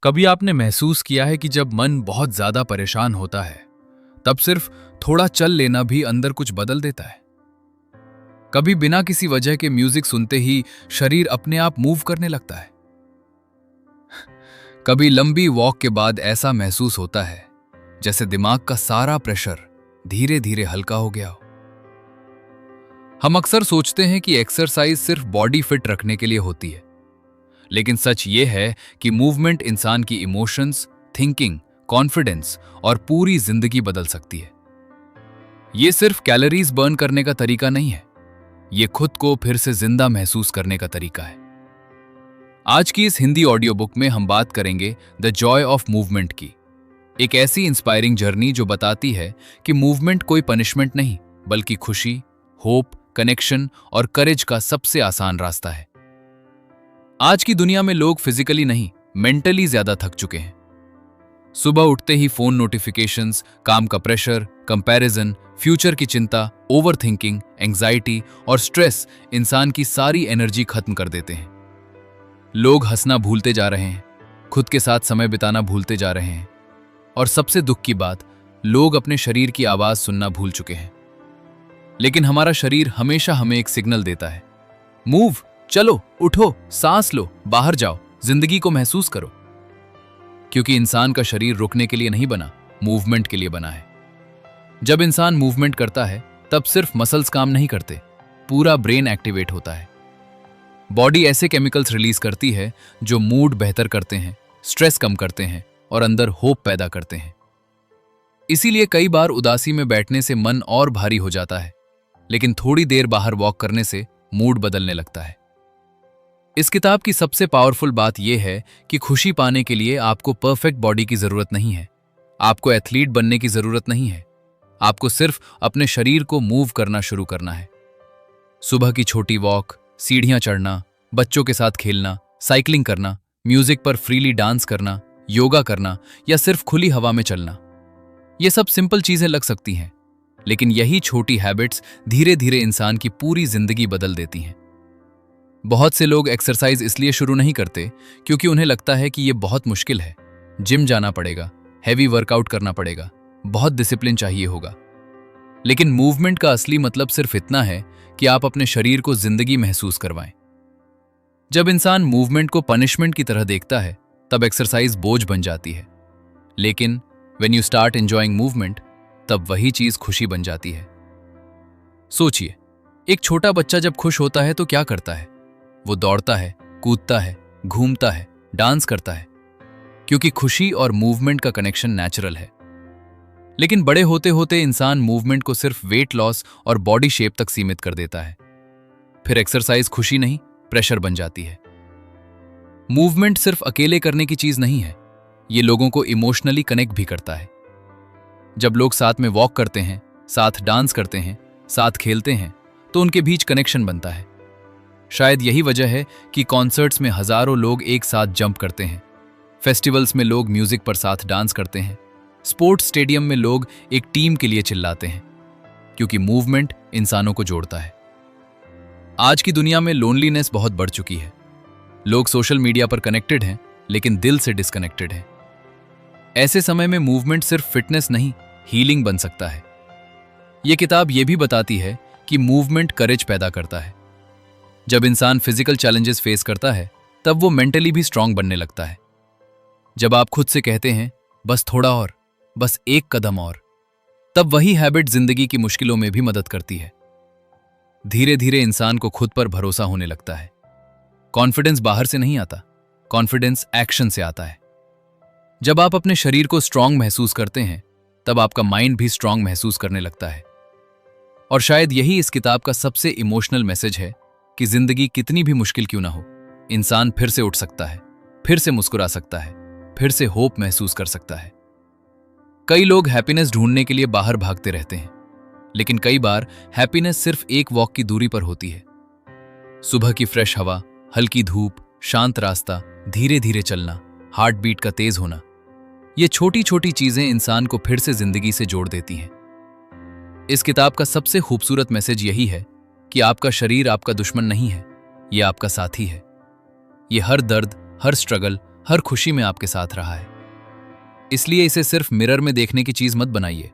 कभी आपने महसूस किया है कि जब मन बहुत ज्यादा परेशान होता है तब सिर्फ थोड़ा चल लेना भी अंदर कुछ बदल देता है। कभी बिना किसी वजह के म्यूजिक सुनते ही शरीर अपने आप मूव करने लगता है। कभी लंबी वॉक के बाद ऐसा महसूस होता है जैसे दिमाग का सारा प्रेशर धीरे धीरे हल्का हो गया हो। हम अक्सर सोचते हैं कि एक्सरसाइज सिर्फ बॉडी फिट रखने के लिए होती है, लेकिन सच ये है कि मूवमेंट इंसान की इमोशंस, थिंकिंग, कॉन्फिडेंस और पूरी जिंदगी बदल सकती है। ये सिर्फ कैलोरीज बर्न करने का तरीका नहीं है, ये खुद को फिर से जिंदा महसूस करने का तरीका है। आज की इस हिंदी ऑडियो बुक में हम बात करेंगे द जॉय ऑफ मूवमेंट की, एक ऐसी इंस्पायरिंग जर्नी जो बताती है कि मूवमेंट कोई पनिशमेंट नहीं, बल्कि खुशी, होप, कनेक्शन और करेज का सबसे आसान रास्ता है। आज की दुनिया में लोग फिजिकली नहीं, मेंटली ज्यादा थक चुके हैं। सुबह उठते ही फोन नोटिफिकेशंस, काम का प्रेशर, कंपैरिजन, फ्यूचर की चिंता, ओवरथिंकिंग, एंजाइटी और स्ट्रेस इंसान की सारी एनर्जी खत्म कर देते हैं। लोग हंसना भूलते जा रहे हैं, खुद के साथ समय बिताना भूलते जा रहे हैं और सबसे दुख की बात, लोग अपने शरीर की आवाज सुनना भूल चुके हैं। लेकिन हमारा शरीर हमेशा हमें एक सिग्नल देता है, मूव, चलो, उठो, सांस लो, बाहर जाओ, जिंदगी को महसूस करो। क्योंकि इंसान का शरीर रुकने के लिए नहीं बना, मूवमेंट के लिए बना है। जब इंसान मूवमेंट करता है तब सिर्फ मसल्स काम नहीं करते, पूरा ब्रेन एक्टिवेट होता है। बॉडी ऐसे केमिकल्स रिलीज करती है जो मूड बेहतर करते हैं, स्ट्रेस कम करते हैं और अंदर होप पैदा करते हैं। इसीलिए कई बार उदासी में बैठने से मन और भारी हो जाता है, लेकिन थोड़ी देर बाहर वॉक करने से मूड बदलने लगता है। इस किताब की सबसे पावरफुल बात यह है कि खुशी पाने के लिए आपको परफेक्ट बॉडी की जरूरत नहीं है, आपको एथलीट बनने की जरूरत नहीं है, आपको सिर्फ अपने शरीर को मूव करना शुरू करना है। सुबह की छोटी वॉक, सीढ़ियां चढ़ना, बच्चों के साथ खेलना, साइकिलिंग करना, म्यूजिक पर फ्रीली डांस करना, योगा करना या सिर्फ खुली हवा में चलना, ये सब सिंपल चीजें लग सकती हैं, लेकिन यही छोटी हैबिट्स धीरे धीरे इंसान की पूरी जिंदगी बदल देती हैं। बहुत से लोग एक्सरसाइज इसलिए शुरू नहीं करते क्योंकि उन्हें लगता है कि यह बहुत मुश्किल है, जिम जाना पड़ेगा, हैवी वर्कआउट करना पड़ेगा, बहुत डिसिप्लिन चाहिए होगा। लेकिन मूवमेंट का असली मतलब सिर्फ इतना है कि आप अपने शरीर को जिंदगी महसूस करवाएं। जब इंसान मूवमेंट को पनिशमेंट की तरह देखता है तब एक्सरसाइज बोझ बन जाती है, लेकिन when you start enjoying movement तब वही चीज खुशी बन जाती है। सोचिए, एक छोटा बच्चा जब खुश होता है तो क्या करता है? वो दौड़ता है, कूदता है, घूमता है, डांस करता है, क्योंकि खुशी और मूवमेंट का कनेक्शन नेचुरल है। लेकिन बड़े होते होते इंसान मूवमेंट को सिर्फ वेट लॉस और बॉडी शेप तक सीमित कर देता है। फिर एक्सरसाइज खुशी नहीं, प्रेशर बन जाती है। मूवमेंट सिर्फ अकेले करने की चीज नहीं है, ये लोगों को इमोशनली कनेक्ट भी करता है। जब लोग साथ में वॉक करते हैं, साथ डांस करते हैं, साथ खेलते हैं, तो उनके बीच कनेक्शन बनता है। शायद यही वजह है कि कॉन्सर्ट्स में हजारों लोग एक साथ जंप करते हैं, फेस्टिवल्स में लोग म्यूजिक पर साथ डांस करते हैं, स्पोर्ट्स स्टेडियम में लोग एक टीम के लिए चिल्लाते हैं, क्योंकि मूवमेंट इंसानों को जोड़ता है। आज की दुनिया में लोनलीनेस बहुत बढ़ चुकी है। लोग सोशल मीडिया पर कनेक्टेड हैं, लेकिन दिल से डिस्कनेक्टेड हैं। ऐसे समय में मूवमेंट सिर्फ फिटनेस नहीं, हीलिंग बन सकता है। यह किताब यह भी बताती है कि मूवमेंट करेज पैदा करता है। जब इंसान फिजिकल चैलेंजेस फेस करता है तब वो मेंटली भी स्ट्रांग बनने लगता है। जब आप खुद से कहते हैं बस थोड़ा और, बस एक कदम और, तब वही हैबिट जिंदगी की मुश्किलों में भी मदद करती है। धीरे धीरे इंसान को खुद पर भरोसा होने लगता है। कॉन्फिडेंस बाहर से नहीं आता, कॉन्फिडेंस एक्शन से आता है। जब आप अपने शरीर को स्ट्रांग महसूस करते हैं तब आपका माइंड भी स्ट्रांग महसूस करने लगता है। और शायद यही इस किताब का सबसे इमोशनल मैसेज है कि जिंदगी कितनी भी मुश्किल क्यों ना हो, इंसान फिर से उठ सकता है, फिर से मुस्कुरा सकता है, फिर से होप महसूस कर सकता है। कई लोग हैप्पीनेस ढूंढने के लिए बाहर भागते रहते हैं, लेकिन कई बार हैप्पीनेस सिर्फ एक वॉक की दूरी पर होती है। सुबह की फ्रेश हवा, हल्की धूप, शांत रास्ता, धीरे धीरे चलना, हार्ट बीट का तेज होना, ये छोटी छोटी चीजें इंसान को फिर से जिंदगी से जोड़ देती हैं। इस किताब का सबसे खूबसूरत मैसेज यही है कि आपका शरीर आपका दुश्मन नहीं है, ये आपका साथी है। ये हर दर्द, हर स्ट्रगल, हर खुशी में आपके साथ रहा है। इसलिए इसे सिर्फ मिरर में देखने की चीज मत बनाइए,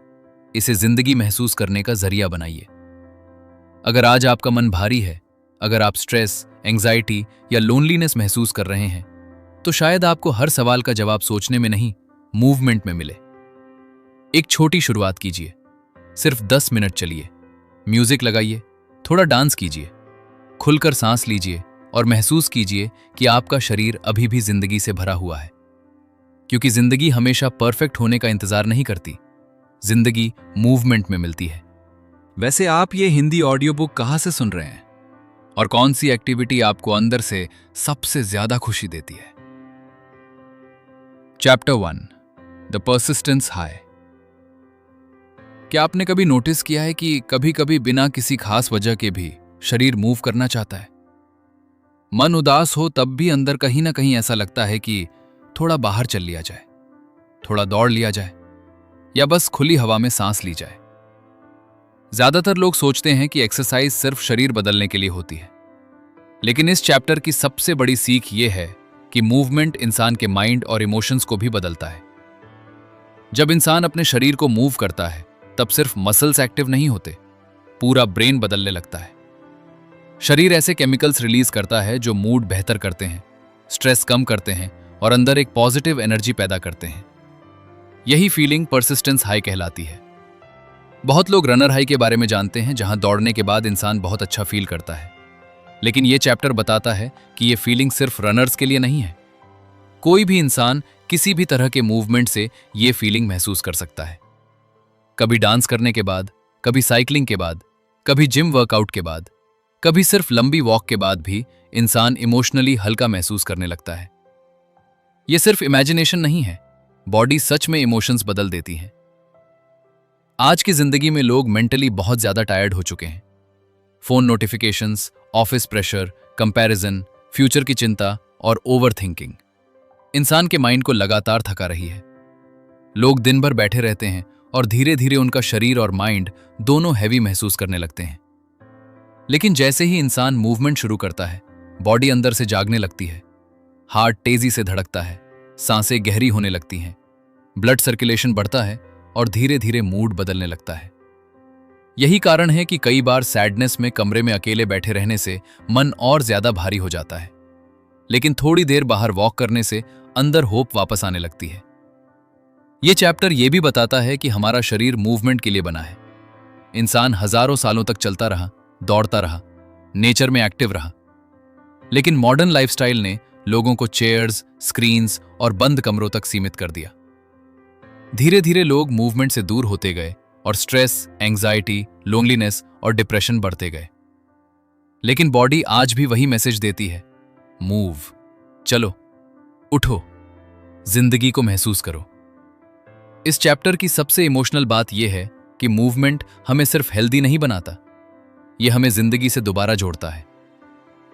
इसे जिंदगी महसूस करने का जरिया बनाइए। अगर आज आपका मन भारी है, अगर आप स्ट्रेस, एंजाइटी या लोनलीनेस महसूस कर रहे हैं, तो शायद आपको हर सवाल का जवाब सोचने में नहीं, मूवमेंट में मिले। एक छोटी शुरुआत कीजिए, सिर्फ 10 मिनट चलिए, म्यूजिक लगाइए, थोड़ा डांस कीजिए, खुलकर सांस लीजिए और महसूस कीजिए कि आपका शरीर अभी भी जिंदगी से भरा हुआ है। क्योंकि जिंदगी हमेशा परफेक्ट होने का इंतजार नहीं करती, जिंदगी मूवमेंट में मिलती है। वैसे आप ये हिंदी ऑडियो बुक कहाँ से सुन रहे हैं और कौन सी एक्टिविटी आपको अंदर से सबसे ज्यादा खुशी देती है? Chapter 1, the persistence high. क्या आपने कभी नोटिस किया है कि कभी कभी बिना किसी खास वजह के भी शरीर मूव करना चाहता है? मन उदास हो तब भी अंदर कहीं ना कहीं ऐसा लगता है कि थोड़ा बाहर चल लिया जाए, थोड़ा दौड़ लिया जाए या बस खुली हवा में सांस ली जाए। ज्यादातर लोग सोचते हैं कि एक्सरसाइज सिर्फ शरीर बदलने के लिए होती है, लेकिन इस चैप्टर की सबसे बड़ी सीख यह है कि मूवमेंट इंसान के माइंड और इमोशंस को भी बदलता है। जब इंसान अपने शरीर को मूव करता है, तब सिर्फ मसल्स एक्टिव नहीं होते, पूरा ब्रेन बदलने लगता है। शरीर ऐसे केमिकल्स रिलीज करता है जो मूड बेहतर करते हैं, स्ट्रेस कम करते हैं और अंदर एक पॉजिटिव एनर्जी पैदा करते हैं। यही फीलिंग परसिस्टेंस हाई कहलाती है। बहुत लोग रनर हाई के बारे में जानते हैं, जहां दौड़ने के बाद इंसान बहुत अच्छा फील करता है, लेकिन यह चैप्टर बताता है कि यह फीलिंग सिर्फ रनर्स के लिए नहीं है। कोई भी इंसान किसी भी तरह के मूवमेंट से यह फीलिंग महसूस कर सकता है। कभी डांस करने के बाद, कभी साइकिलिंग के बाद, कभी जिम वर्कआउट के बाद, कभी सिर्फ लंबी वॉक के बाद भी इंसान इमोशनली हल्का महसूस करने लगता है। यह सिर्फ इमेजिनेशन नहीं है, बॉडी सच में इमोशंस बदल देती है। आज की जिंदगी में लोग मेंटली बहुत ज्यादा टायर्ड हो चुके हैं। Phone notifications, office pressure, comparison, future की चिंता और ओवर थिंकिंग इंसान के माइंड को लगातार थका रही है। लोग दिन भर बैठे रहते हैं और धीरे धीरे उनका शरीर और माइंड दोनों हैवी महसूस करने लगते हैं। लेकिन जैसे ही इंसान मूवमेंट शुरू करता है, बॉडी अंदर से जागने लगती है, हार्ट तेजी से धड़कता है, सांसें गहरी होने लगती हैं, ब्लड सर्कुलेशन बढ़ता है और धीरे धीरे मूड बदलने लगता है। यही कारण है कि कई बार सैडनेस में कमरे में अकेले बैठे रहने से मन और ज्यादा भारी हो जाता है, लेकिन थोड़ी देर बाहर वॉक करने से अंदर होप वापस आने लगती है। यह चैप्टर यह भी बताता है कि हमारा शरीर मूवमेंट के लिए बना है। इंसान हजारों सालों तक चलता रहा, दौड़ता रहा, नेचर में एक्टिव रहा, लेकिन मॉडर्न लाइफस्टाइल ने लोगों को चेयर्स, स्क्रीन्स और बंद कमरों तक सीमित कर दिया। धीरे धीरे लोग मूवमेंट से दूर होते गए और स्ट्रेस, एंजाइटी, लोनलीनेस और डिप्रेशन बढ़ते गए। लेकिन बॉडी आज भी वही मैसेज देती है, मूव, चलो, उठो, जिंदगी को महसूस करो। इस चैप्टर की सबसे इमोशनल बात यह है कि मूवमेंट हमें सिर्फ हेल्दी नहीं बनाता, यह हमें जिंदगी से दोबारा जोड़ता है।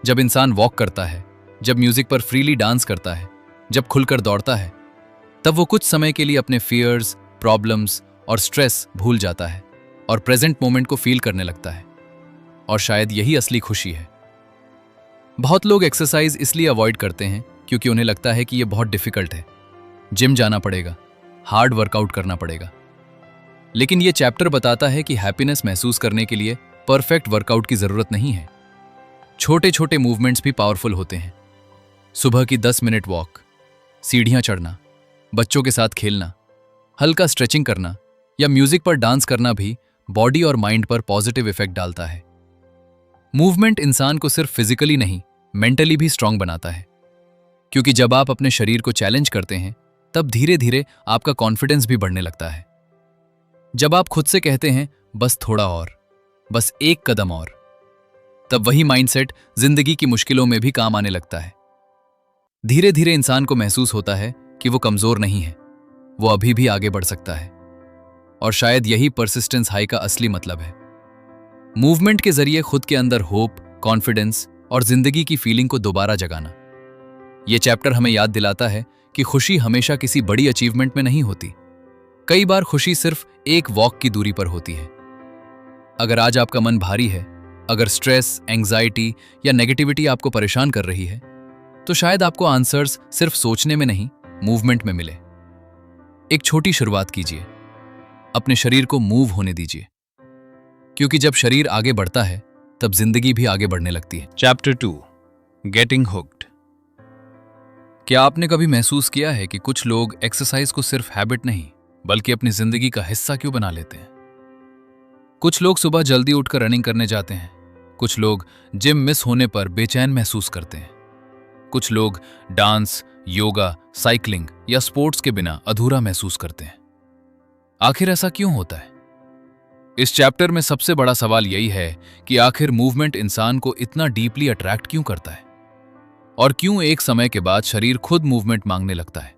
जब इंसान वॉक करता है, जब म्यूजिक पर फ्रीली डांस करता है, जब खुलकर दौड़ता है, तब वो कुछ समय के लिए अपने फियर्स, प्रॉब्लम्स और स्ट्रेस भूल जाता है और प्रेजेंट मोमेंट को फील करने लगता है। और शायद यही असली खुशी है। बहुत लोग एक्सरसाइज इसलिए अवॉइड करते हैं क्योंकि उन्हें लगता है कि यह बहुत डिफिकल्ट है, जिम जाना पड़ेगा, हार्ड वर्कआउट करना पड़ेगा। लेकिन यह चैप्टर बताता है कि हैप्पीनेस महसूस करने के लिए परफेक्ट वर्कआउट की जरूरत नहीं है। छोटे छोटे मूवमेंट्स भी पावरफुल होते हैं। सुबह की 10 मिनट वॉक, सीढ़ियां चढ़ना, बच्चों के साथ खेलना, हल्का स्ट्रेचिंग करना या म्यूजिक पर डांस करना भी बॉडी और माइंड पर पॉजिटिव इफेक्ट डालता है। मूवमेंट इंसान को सिर्फ फिजिकली नहीं, मेंटली भी स्ट्रांग बनाता है। क्योंकि जब आप अपने शरीर को चैलेंज करते हैं, तब धीरे धीरे आपका कॉन्फिडेंस भी बढ़ने लगता है। जब आप खुद से कहते हैं, बस थोड़ा और, बस एक कदम और, तब वही माइंडसेट जिंदगी की मुश्किलों में भी काम आने लगता है। धीरे धीरे इंसान को महसूस होता है कि वो कमजोर नहीं है, वो अभी भी आगे बढ़ सकता है। और शायद यही परसिस्टेंस हाई का असली मतलब है। मूवमेंट के जरिए खुद के अंदर होप, कॉन्फिडेंस और जिंदगी की फीलिंग को दोबारा जगाना। यह चैप्टर हमें याद दिलाता है कि खुशी हमेशा किसी बड़ी अचीवमेंट में नहीं होती। कई बार खुशी सिर्फ एक वॉक की दूरी पर होती है। अगर आज आपका मन भारी है, अगर स्ट्रेस, एंजाइटी या नेगेटिविटी आपको परेशान कर रही है, तो शायद आपको आंसर्स सिर्फ सोचने में नहीं, मूवमेंट में मिले। एक छोटी शुरुआत कीजिए, अपने शरीर को मूव होने दीजिए, क्योंकि जब शरीर आगे बढ़ता है तब जिंदगी भी आगे बढ़ने लगती है। Chapter 2, getting hooked. क्या आपने कभी महसूस किया है कि कुछ लोग एक्सरसाइज को सिर्फ हैबिट नहीं बल्कि अपनी जिंदगी का हिस्सा क्यों बना लेते हैं? कुछ लोग सुबह जल्दी उठकर रनिंग करने जाते हैं, कुछ लोग जिम मिस होने पर बेचैन महसूस करते हैं, कुछ लोग डांस, योगा, साइकिलिंग या स्पोर्ट्स के बिना अधूरा महसूस करते हैं। आखिर ऐसा क्यों होता है? इस चैप्टर में सबसे बड़ा सवाल यही है कि आखिर मूवमेंट इंसान को इतना डीपली अट्रैक्ट क्यों करता है और क्यों एक समय के बाद शरीर खुद मूवमेंट मांगने लगता है।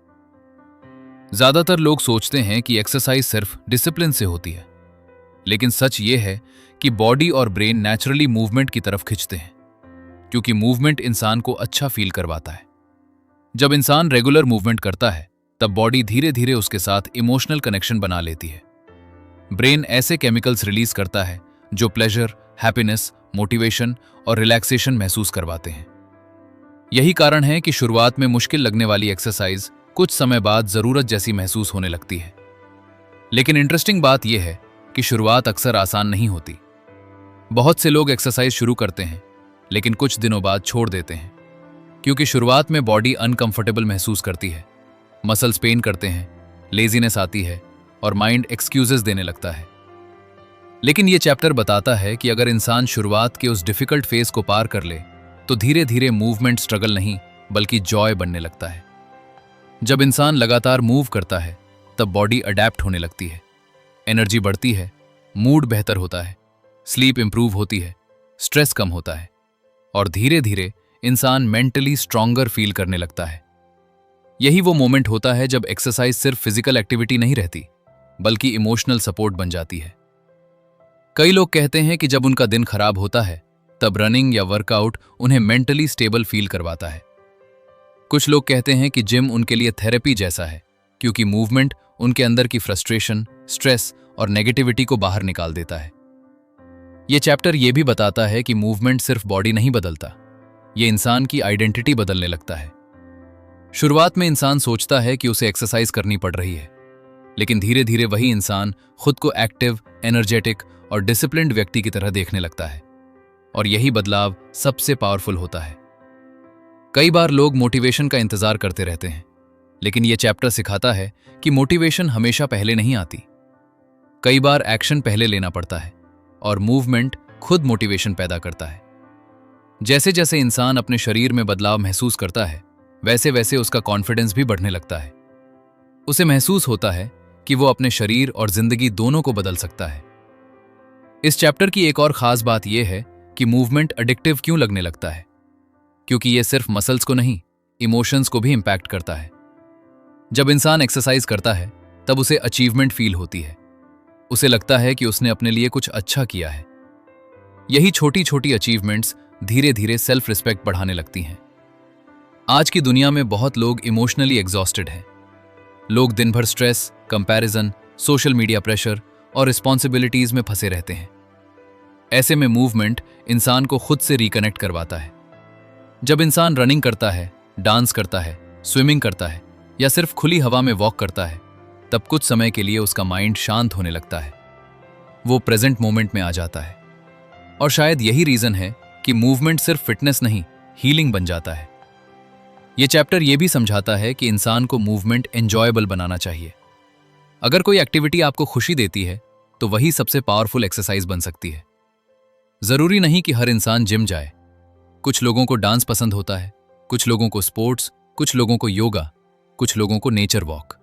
ज्यादातर लोग सोचते हैं कि एक्सरसाइज सिर्फ डिसिप्लिन से होती है, लेकिन सच ये है कि बॉडी और ब्रेन नेचुरली मूवमेंट की तरफ खिंचते हैं, क्योंकि मूवमेंट इंसान को अच्छा फील करवाता है। जब इंसान रेगुलर मूवमेंट करता है तब बॉडी धीरे धीरे उसके साथ इमोशनल कनेक्शन बना लेती है। ब्रेन ऐसे केमिकल्स रिलीज करता है जो प्लेजर, हैप्पीनेस, मोटिवेशन और रिलैक्सेशन महसूस करवाते हैं। यही कारण है कि शुरुआत में मुश्किल लगने वाली एक्सरसाइज कुछ समय बाद जरूरत जैसी महसूस होने लगती है। लेकिन इंटरेस्टिंग बात यह है कि शुरुआत अक्सर आसान नहीं होती। बहुत से लोग एक्सरसाइज शुरू करते हैं लेकिन कुछ दिनों बाद छोड़ देते हैं, क्योंकि शुरुआत में बॉडी अनकंफर्टेबल महसूस करती है, मसल्स पेन करते हैं, लेजीनेस आती है और माइंड एक्सक्यूजेस देने लगता है। लेकिन यह चैप्टर बताता है कि अगर इंसान शुरुआत के उस डिफिकल्ट फेज को पार कर ले तो धीरे धीरे मूवमेंट स्ट्रगल नहीं बल्कि जॉय बनने लगता है। जब इंसान लगातार मूव करता है तब बॉडी अडेप्ट होने लगती है, एनर्जी बढ़ती है, मूड बेहतर होता है, स्लीप इंप्रूव होती है, स्ट्रेस कम होता है और धीरे धीरे इंसान मेंटली स्ट्रॉन्गर फील करने लगता है। यही वो मोमेंट होता है जब एक्सरसाइज सिर्फ फिजिकल एक्टिविटी नहीं रहती बल्कि इमोशनल सपोर्ट बन जाती है। कई लोग कहते हैं कि जब उनका दिन खराब होता है तब रनिंग या वर्कआउट उन्हें मेंटली स्टेबल फील करवाता है। कुछ लोग कहते हैं कि जिम उनके लिए थेरेपी जैसा है, क्योंकि मूवमेंट उनके अंदर की फ्रस्ट्रेशन, स्ट्रेस और नेगेटिविटी को बाहर निकाल देता है। ये चैप्टर ये भी बताता है कि मूवमेंट सिर्फ बॉडी नहीं बदलता, ये इंसान की आइडेंटिटी बदलने लगता है। शुरुआत में इंसान सोचता है कि उसे एक्सरसाइज करनी पड़ रही है, लेकिन धीरे धीरे वही इंसान खुद को एक्टिव, एनर्जेटिक और डिसिप्लिन्ड व्यक्ति की तरह देखने लगता है, और यही बदलाव सबसे पावरफुल होता है। कई बार लोग मोटिवेशन का इंतजार करते रहते हैं, लेकिन यह चैप्टर सिखाता है कि मोटिवेशन हमेशा पहले नहीं आती। कई बार एक्शन पहले लेना पड़ता है और मूवमेंट खुद मोटिवेशन पैदा करता है। जैसे जैसे इंसान अपने शरीर में बदलाव महसूस करता है, वैसे वैसे उसका कॉन्फिडेंस भी बढ़ने लगता है। उसे महसूस होता है कि वो अपने शरीर और जिंदगी दोनों को बदल सकता है। इस चैप्टर की एक और खास बात यह है कि मूवमेंट एडिक्टिव क्यों लगने लगता है, क्योंकि यह सिर्फ मसल्स को नहीं, इमोशंस को भी इंपैक्ट करता है। जब इंसान एक्सरसाइज करता है तब उसे अचीवमेंट फील होती है, उसे लगता है कि उसने अपने लिए कुछ अच्छा किया है। यही छोटी छोटी अचीवमेंट्स धीरे धीरे सेल्फ रिस्पेक्ट बढ़ाने लगती हैं। आज की दुनिया में बहुत लोग इमोशनली एग्जॉस्टेड हैं। लोग दिन भर stress, comparison, social media pressure और रिस्पॉन्सिबिलिटीज में फंसे रहते हैं। ऐसे में मूवमेंट इंसान को खुद से रिकनेक्ट करवाता है। जब इंसान रनिंग करता है, डांस करता है, स्विमिंग करता है या सिर्फ खुली हवा में वॉक करता है, तब कुछ समय के लिए उसका माइंड शांत होने लगता है। वो प्रेजेंट मोमेंट में आ जाता है। और शायद यही रीजन है कि मूवमेंट सिर्फ फिटनेस नहीं, हीलिंग बन जाता है। ये चैप्टर ये भी समझाता है कि इंसान को मूवमेंट एंजॉयबल बनाना चाहिए। अगर कोई एक्टिविटी आपको खुशी देती है तो वही सबसे पावरफुल एक्सरसाइज बन सकती है। जरूरी नहीं कि हर इंसान जिम जाए। कुछ लोगों को डांस पसंद होता है, कुछ लोगों को स्पोर्ट्स, कुछ लोगों को योगा, कुछ लोगों को नेचर वॉक।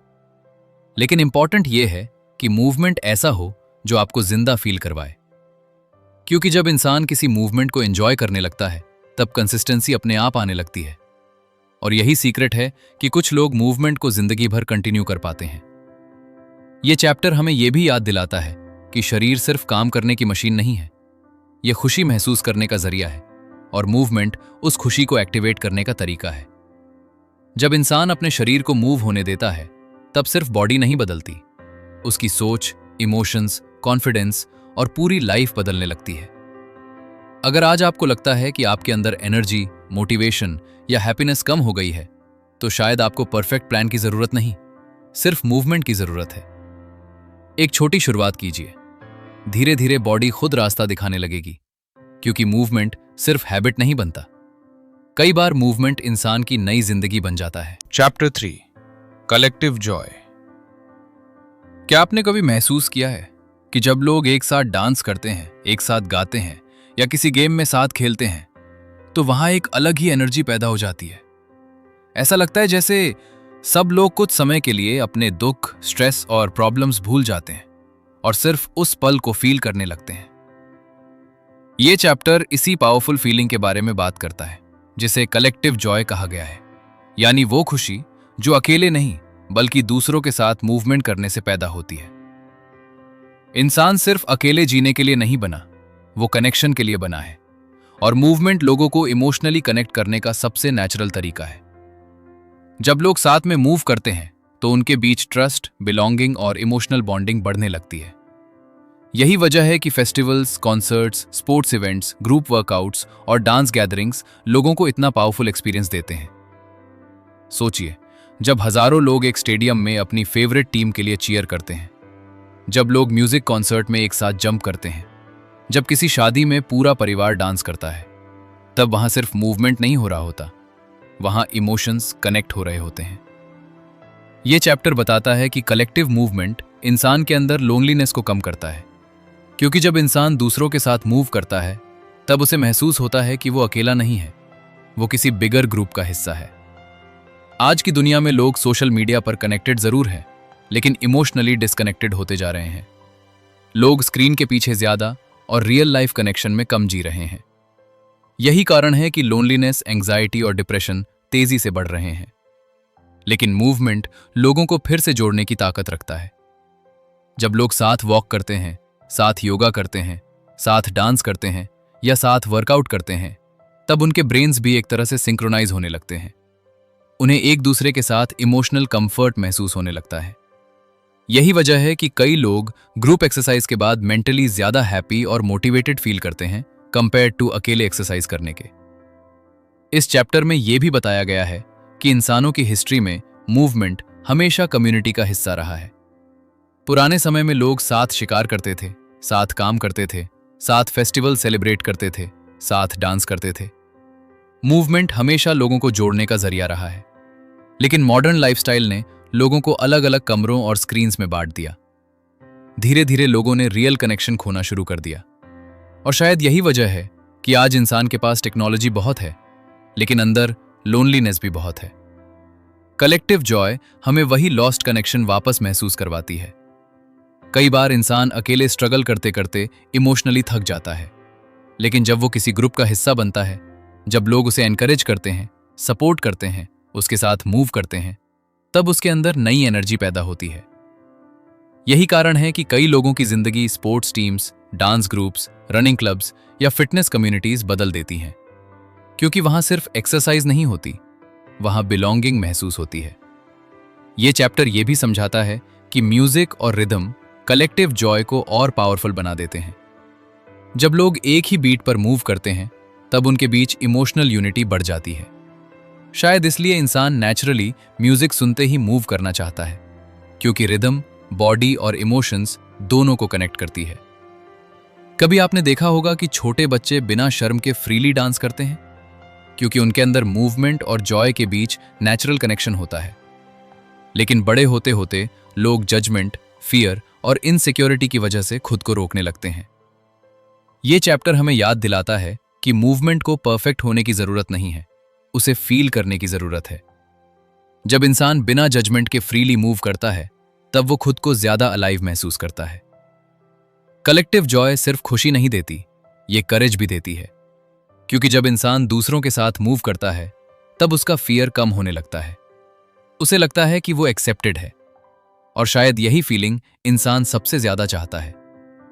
लेकिन इंपॉर्टेंट यह है कि मूवमेंट ऐसा हो जो आपको जिंदा फील करवाए, क्योंकि जब इंसान किसी मूवमेंट को एंजॉय करने लगता है तब कंसिस्टेंसी अपने आप आने लगती है। और यही सीक्रेट है कि कुछ लोग मूवमेंट को जिंदगी भर कंटिन्यू कर पाते हैं। यह चैप्टर हमें यह भी याद दिलाता है कि शरीर सिर्फ काम करने की मशीन नहीं है, यह खुशी महसूस करने का जरिया है, और मूवमेंट उस खुशी को एक्टिवेट करने का तरीका है। जब इंसान अपने शरीर को मूव होने देता है तब सिर्फ बॉडी नहीं बदलती, उसकी सोच, इमोशंस, कॉन्फिडेंस और पूरी लाइफ बदलने लगती है। अगर आज आपको लगता है कि आपके अंदर एनर्जी, मोटिवेशन या हैप्पीनेस कम हो गई है, तो शायद आपको परफेक्ट प्लान की जरूरत नहीं, सिर्फ मूवमेंट की जरूरत है। एक छोटी शुरुआत कीजिए। धीरे धीरे बॉडी खुद रास्ता दिखाने लगेगी, क्योंकि मूवमेंट सिर्फ हैबिट नहीं बनता, कई बार मूवमेंट इंसान की नई जिंदगी बन जाता है। Chapter 3 collective Joy. क्या आपने कभी महसूस किया है कि जब लोग एक साथ डांस करते हैं, एक साथ गाते हैं या किसी गेम में साथ खेलते हैं, तो वहां एक अलग ही एनर्जी पैदा हो जाती है। ऐसा लगता है जैसे सब लोग कुछ समय के लिए अपने दुख, स्ट्रेस और प्रॉब्लम्स भूल जाते हैं और सिर्फ उस पल को फील करने लगते हैं। ये चैप्टर इसी पावरफुल फीलिंग के बारे में बात करता है जिसे कलेक्टिव जॉय कहा गया है, यानी वो खुशी जो अकेले नहीं बल्कि दूसरों के साथ मूवमेंट करने से पैदा होती है। इंसान सिर्फ अकेले जीने के लिए नहीं बना, वो कनेक्शन के लिए बना है, और मूवमेंट लोगों को इमोशनली कनेक्ट करने का सबसे नेचुरल तरीका है। जब लोग साथ में मूव करते हैं तो उनके बीच ट्रस्ट, बिलोंगिंग और इमोशनल बॉन्डिंग बढ़ने लगती है। यही वजह है कि festivals, concerts, sports events, group workouts और डांस गैदरिंग्स लोगों को इतना पावरफुल एक्सपीरियंस देते हैं। सोचिए, जब हजारों लोग एक स्टेडियम में अपनी फेवरेट टीम के लिए चीयर करते हैं, जब लोग म्यूजिक कॉन्सर्ट में एक साथ जंप करते हैं, जब किसी शादी में पूरा परिवार डांस करता है, तब वहां सिर्फ मूवमेंट नहीं हो रहा होता, वहां इमोशंस कनेक्ट हो रहे होते हैं। यह चैप्टर बताता है कि कलेक्टिव मूवमेंट इंसान के अंदर लोनलीनेस को कम करता है, क्योंकि जब इंसान दूसरों के साथ मूव करता है तब उसे महसूस होता है कि वो अकेला नहीं है, वो किसी बिगर ग्रुप का हिस्सा है। आज की दुनिया में लोग सोशल मीडिया पर कनेक्टेड जरूर हैं, लेकिन इमोशनली डिस्कनेक्टेड होते जा रहे हैं। लोग स्क्रीन के पीछे ज्यादा और रियल लाइफ कनेक्शन में कम जी रहे हैं। यही कारण है कि लोनलीनेस, एंग्जाइटी और डिप्रेशन तेजी से बढ़ रहे हैं। लेकिन मूवमेंट लोगों को फिर से जोड़ने की ताकत रखता है। जब लोग साथ वॉक करते हैं, साथ योगा करते हैं, साथ डांस करते हैं या साथ वर्कआउट करते हैं, तब उनके ब्रेन्स भी एक तरह से सिंक्रोनाइज होने लगते हैं। उन्हें एक दूसरे के साथ इमोशनल कंफर्ट महसूस होने लगता है। यही वजह है कि कई लोग ग्रुप एक्सरसाइज के बाद मेंटली ज्यादा हैप्पी और मोटिवेटेड फील करते हैं कंपेयर टू अकेले एक्सरसाइज करने के। इस चैप्टर में यह भी बताया गया है कि इंसानों की हिस्ट्री में मूवमेंट हमेशा कम्युनिटी का हिस्सा रहा है। पुराने समय में लोग साथ शिकार करते थे, साथ काम करते थे, साथ फेस्टिवल सेलिब्रेट करते थे, साथ डांस करते थे। मूवमेंट हमेशा लोगों को जोड़ने का जरिया रहा है। लेकिन मॉडर्न लाइफस्टाइल ने लोगों को अलग अलग कमरों और स्क्रीन्स में बांट दिया। धीरे धीरे लोगों ने रियल कनेक्शन खोना शुरू कर दिया। और शायद यही वजह है कि आज इंसान के पास टेक्नोलॉजी बहुत है, लेकिन अंदर लोनलीनेस भी बहुत है। कलेक्टिव जॉय हमें वही लॉस्ट कनेक्शन वापस महसूस करवाती है। कई बार इंसान अकेले स्ट्रगल करते करते इमोशनली थक जाता है, लेकिन जब वो किसी ग्रुप का हिस्सा बनता है, जब लोग उसे एनकरेज करते हैं, सपोर्ट करते हैं, उसके साथ मूव करते हैं, तब उसके अंदर नई एनर्जी पैदा होती है। यही कारण है कि कई लोगों की जिंदगी sports teams, dance groups, running clubs या फिटनेस कम्युनिटीज बदल देती हैं, क्योंकि वहां सिर्फ एक्सरसाइज नहीं होती, वहां बिलोंगिंग महसूस होती है। यह चैप्टर यह भी समझाता है कि म्यूजिक और रिदम कलेक्टिव जॉय को और पावरफुल बना देते हैं। जब लोग एक ही बीट पर मूव करते हैं, तब उनके बीच इमोशनल यूनिटी बढ़ जाती है। शायद इसलिए इंसान नेचुरली म्यूजिक सुनते ही मूव करना चाहता है, क्योंकि रिदम बॉडी और इमोशंस दोनों को कनेक्ट करती है। कभी आपने देखा होगा कि छोटे बच्चे बिना शर्म के फ्रीली डांस करते हैं, क्योंकि उनके अंदर मूवमेंट और जॉय के बीच नेचुरल कनेक्शन होता है। लेकिन बड़े होते होते लोग जजमेंट, फियर और इनसिक्योरिटी की वजह से खुद को रोकने लगते हैं। यह चैप्टर हमें याद दिलाता है कि मूवमेंट को परफेक्ट होने की जरूरत नहीं है, उसे फील करने की जरूरत है। जब इंसान बिना जजमेंट के फ्रीली मूव करता है, तब वो खुद को ज्यादा अलाइव महसूस करता है। कलेक्टिव जॉय सिर्फ खुशी नहीं देती, ये करेज भी देती है, क्योंकि जब इंसान दूसरों के साथ मूव करता है, तब उसका फियर कम होने लगता है। उसे लगता है कि वो एक्सेप्टेड है, और शायद यही फीलिंग इंसान सबसे ज्यादा चाहता है,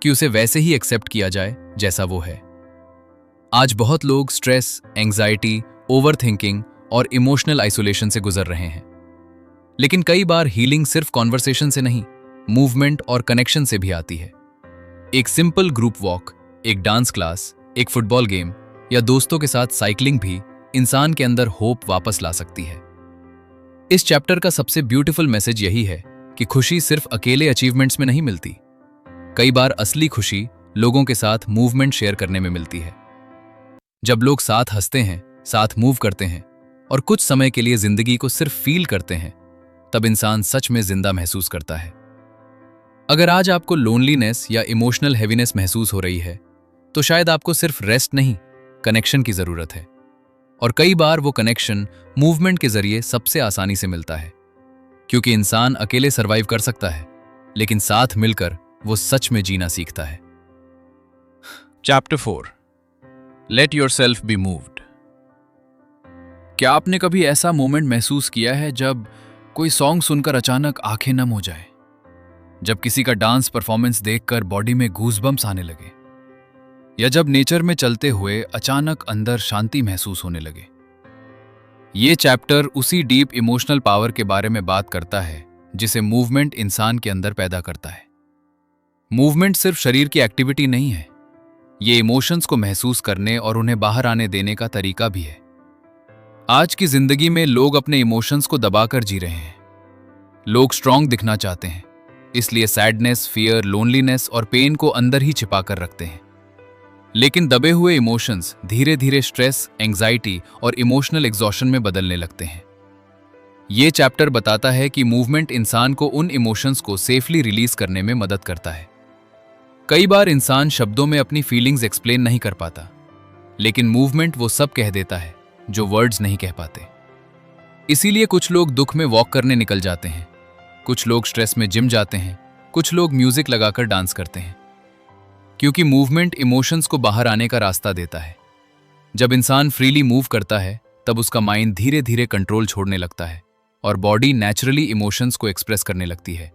कि उसे वैसे ही एक्सेप्ट किया जाए जैसा वो है। आज बहुत लोग स्ट्रेस, एंग्जाइटी, ओवरथिंकिंग और इमोशनल आइसोलेशन से गुजर रहे हैं। लेकिन कई बार हीलिंग सिर्फ कॉन्वर्सेशन से नहीं, मूवमेंट और कनेक्शन से भी आती है। एक सिंपल ग्रुप वॉक, एक डांस क्लास, एक फुटबॉल गेम या दोस्तों के साथ साइकिलिंग भी इंसान के अंदर होप वापस ला सकती है। इस चैप्टर का सबसे ब्यूटीफुल मैसेज यही है कि खुशी सिर्फ अकेले अचीवमेंट्स में नहीं मिलती। कई बार असली खुशी लोगों के साथ मूवमेंट शेयर करने में मिलती है। जब लोग साथ हंसते हैं, साथ मूव करते हैं और कुछ समय के लिए जिंदगी को सिर्फ फील करते हैं, तब इंसान सच में जिंदा महसूस करता है। अगर आज आपको लोनलीनेस या इमोशनल हैवीनेस महसूस हो रही है, तो शायद आपको सिर्फ रेस्ट नहीं, कनेक्शन की जरूरत है। और कई बार वो कनेक्शन मूवमेंट के जरिए सबसे आसानी से मिलता है, क्योंकि इंसान अकेले सरवाइव कर सकता है, लेकिन साथ मिलकर वो सच में जीना सीखता है। Chapter 4. Let yourself be moved. क्या आपने कभी ऐसा मोमेंट महसूस किया है जब कोई सॉन्ग सुनकर अचानक आंखें नम हो जाए, जब किसी का डांस परफॉर्मेंस देखकर बॉडी में गूज़बम्प्स आने लगे, या जब नेचर में चलते हुए अचानक अंदर शांति महसूस होने लगे? ये चैप्टर उसी डीप इमोशनल पावर के बारे में बात करता है जिसे मूवमेंट इंसान के अंदर पैदा करता है। मूवमेंट सिर्फ शरीर की एक्टिविटी नहीं है, ये इमोशंस को महसूस करने और उन्हें बाहर आने देने का तरीका भी है। आज की जिंदगी में लोग अपने इमोशंस को दबाकर जी रहे हैं। लोग स्ट्रांग दिखना चाहते हैं, इसलिए सैडनेस, फियर, लोनलीनेस और पेन को अंदर ही छिपा कर रखते हैं। लेकिन दबे हुए इमोशंस धीरे धीरे स्ट्रेस, एंग्जाइटी और इमोशनल एग्जॉशन में बदलने लगते हैं। ये चैप्टर बताता है कि मूवमेंट इंसान को उन इमोशंस को सेफली रिलीज करने में मदद करता है। कई बार इंसान शब्दों में अपनी फीलिंग्स एक्सप्लेन नहीं कर पाता, लेकिन मूवमेंट वो सब कह देता है जो वर्ड्स नहीं कह पाते। इसीलिए कुछ लोग दुख में वॉक करने निकल जाते हैं, कुछ लोग स्ट्रेस में जिम जाते हैं, कुछ लोग म्यूजिक लगाकर डांस करते हैं, क्योंकि मूवमेंट इमोशंस को बाहर आने का रास्ता देता है। जब इंसान फ्रीली मूव करता है, तब उसका माइंड धीरे धीरे कंट्रोल छोड़ने लगता है और बॉडी नेचुरली इमोशंस को एक्सप्रेस करने लगती है।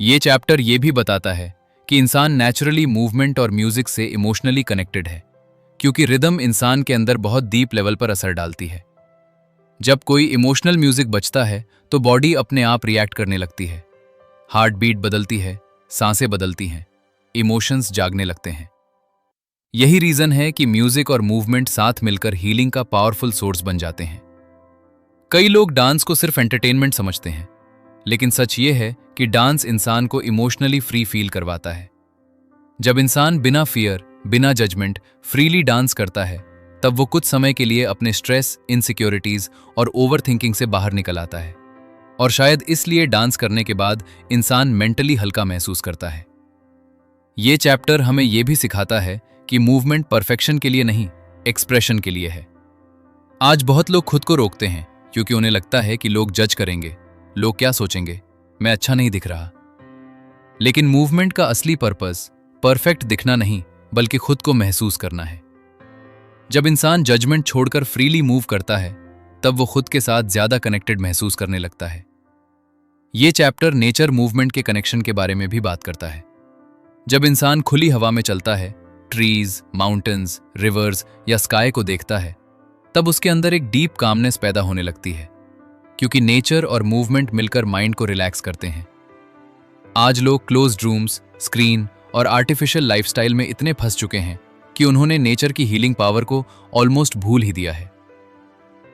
ये चैप्टर ये भी बताता है कि इंसान नेचुरली मूवमेंट और म्यूजिक से इमोशनली कनेक्टेड है, क्योंकि रिदम इंसान के अंदर बहुत डीप लेवल पर असर डालती है। जब कोई इमोशनल म्यूजिक बजता है तो बॉडी अपने आप रिएक्ट करने लगती है, हार्ट बीट बदलती है, सांसें बदलती हैं, इमोशंस जागने लगते हैं। यही रीजन है कि म्यूजिक और मूवमेंट साथ मिलकर हीलिंग का पावरफुल सोर्स बन जाते हैं। कई लोग डांस को सिर्फ एंटरटेनमेंट समझते हैं, लेकिन सच ये है कि डांस इंसान को इमोशनली फ्री फील करवाता है। जब इंसान बिना फियर, बिना जजमेंट फ्रीली डांस करता है, तब वो कुछ समय के लिए अपने स्ट्रेस, इनसिक्योरिटीज और ओवरथिंकिंग से बाहर निकल आता है। और शायद इसलिए डांस करने के बाद इंसान मेंटली हल्का महसूस करता है। ये चैप्टर हमें यह भी सिखाता है कि मूवमेंट परफेक्शन के लिए नहीं, एक्सप्रेशन के लिए है। आज बहुत लोग खुद को रोकते हैं क्योंकि उन्हें लगता है कि लोग जज करेंगे, लोग क्या सोचेंगे, मैं अच्छा नहीं दिख रहा। लेकिन मूवमेंट का असली पर्पस परफेक्ट दिखना नहीं, बल्कि खुद को महसूस करना है। जब इंसान जजमेंट छोड़कर फ्रीली मूव करता है, तब वो खुद के साथ ज्यादा कनेक्टेड महसूस करने लगता है। ये चैप्टर नेचर मूवमेंट के कनेक्शन के बारे में भी बात करता है। जब इंसान खुली हवा में चलता है, ट्रीज, माउंटेन्स, रिवर्स या स्काई को देखता है, तब उसके अंदर एक डीप कामनेस पैदा होने लगती है, क्योंकि नेचर और मूवमेंट मिलकर माइंड को रिलैक्स करते हैं। आज लोग क्लोज्ड रूम्स, स्क्रीन और आर्टिफिशियल लाइफस्टाइल में इतने फंस चुके हैं कि उन्होंने नेचर की हीलिंग पावर को ऑलमोस्ट भूल ही दिया है।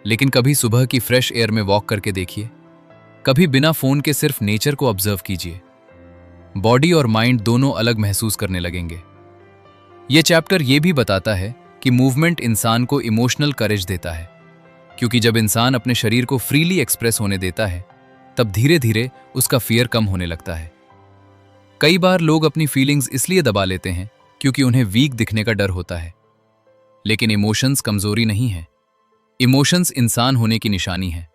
लेकिन कभी सुबह की फ्रेश एयर में वॉक करके देखिए, कभी बिना फोन के सिर्फ नेचर को ऑब्जर्व कीजिए। बॉडी और माइंड दोनों अलग महसूस करने लगेंगे। यह चैप्टर यह भी बताता है कि मूवमेंट इंसान को इमोशनल करेज देता है, क्योंकि जब इंसान अपने शरीर को फ्रीली एक्सप्रेस होने देता है, तब धीरे धीरे उसका फियर कम होने लगता है। कई बार लोग अपनी फीलिंग्स इसलिए दबा लेते हैं क्योंकि उन्हें वीक दिखने का डर होता है, लेकिन इमोशंस कमजोरी नहीं है। इमोशंस इंसान होने की निशानी है,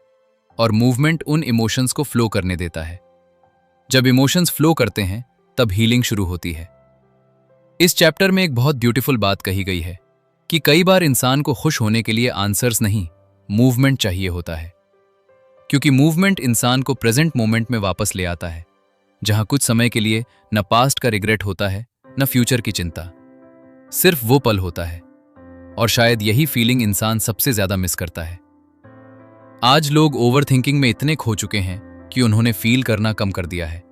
और मूवमेंट उन इमोशंस को फ्लो करने देता है। जब इमोशंस फ्लो करते हैं, तब हीलिंग शुरू होती है। इस चैप्टर में एक बहुत ब्यूटीफुल बात कही गई है कि कई बार इंसान को खुश होने के लिए आंसर्स नहीं, मूवमेंट चाहिए होता है, क्योंकि मूवमेंट इंसान को प्रेजेंट मोमेंट में वापस ले आता है, जहां कुछ समय के लिए न पास्ट का रिग्रेट होता है, न फ्यूचर की चिंता, सिर्फ वो पल होता है। और शायद यही फीलिंग इंसान सबसे ज्यादा मिस करता है। आज लोग ओवरथिंकिंग में इतने खो चुके हैं कि उन्होंने फील करना कम कर दिया है,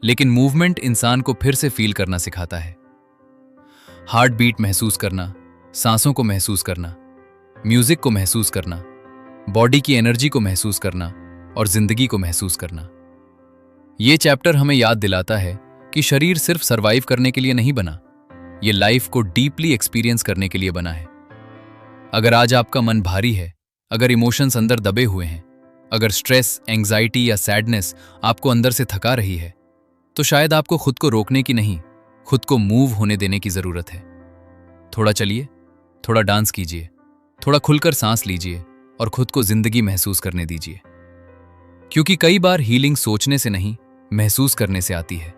लेकिन मूवमेंट इंसान को फिर से फील करना सिखाता है। हार्ट बीट महसूस करना, सांसों को महसूस करना, म्यूजिक को महसूस करना, बॉडी की एनर्जी को महसूस करना और जिंदगी को महसूस करना। ये चैप्टर हमें याद दिलाता है कि शरीर सिर्फ सरवाइव करने के लिए नहीं बना, ये लाइफ को डीपली एक्सपीरियंस करने के लिए बना है। अगर आज आपका मन भारी है, अगर इमोशंस अंदर दबे हुए हैं, अगर स्ट्रेस, एंग्जाइटी या सैडनेस आपको अंदर से थका रही है, तो शायद आपको खुद को रोकने की नहीं, खुद को मूव होने देने की जरूरत है। थोड़ा चलिए, थोड़ा डांस कीजिए, थोड़ा खुलकर सांस लीजिए और खुद को जिंदगी महसूस करने दीजिए। क्योंकि कई बार हीलिंग सोचने से नहीं, महसूस करने से आती है,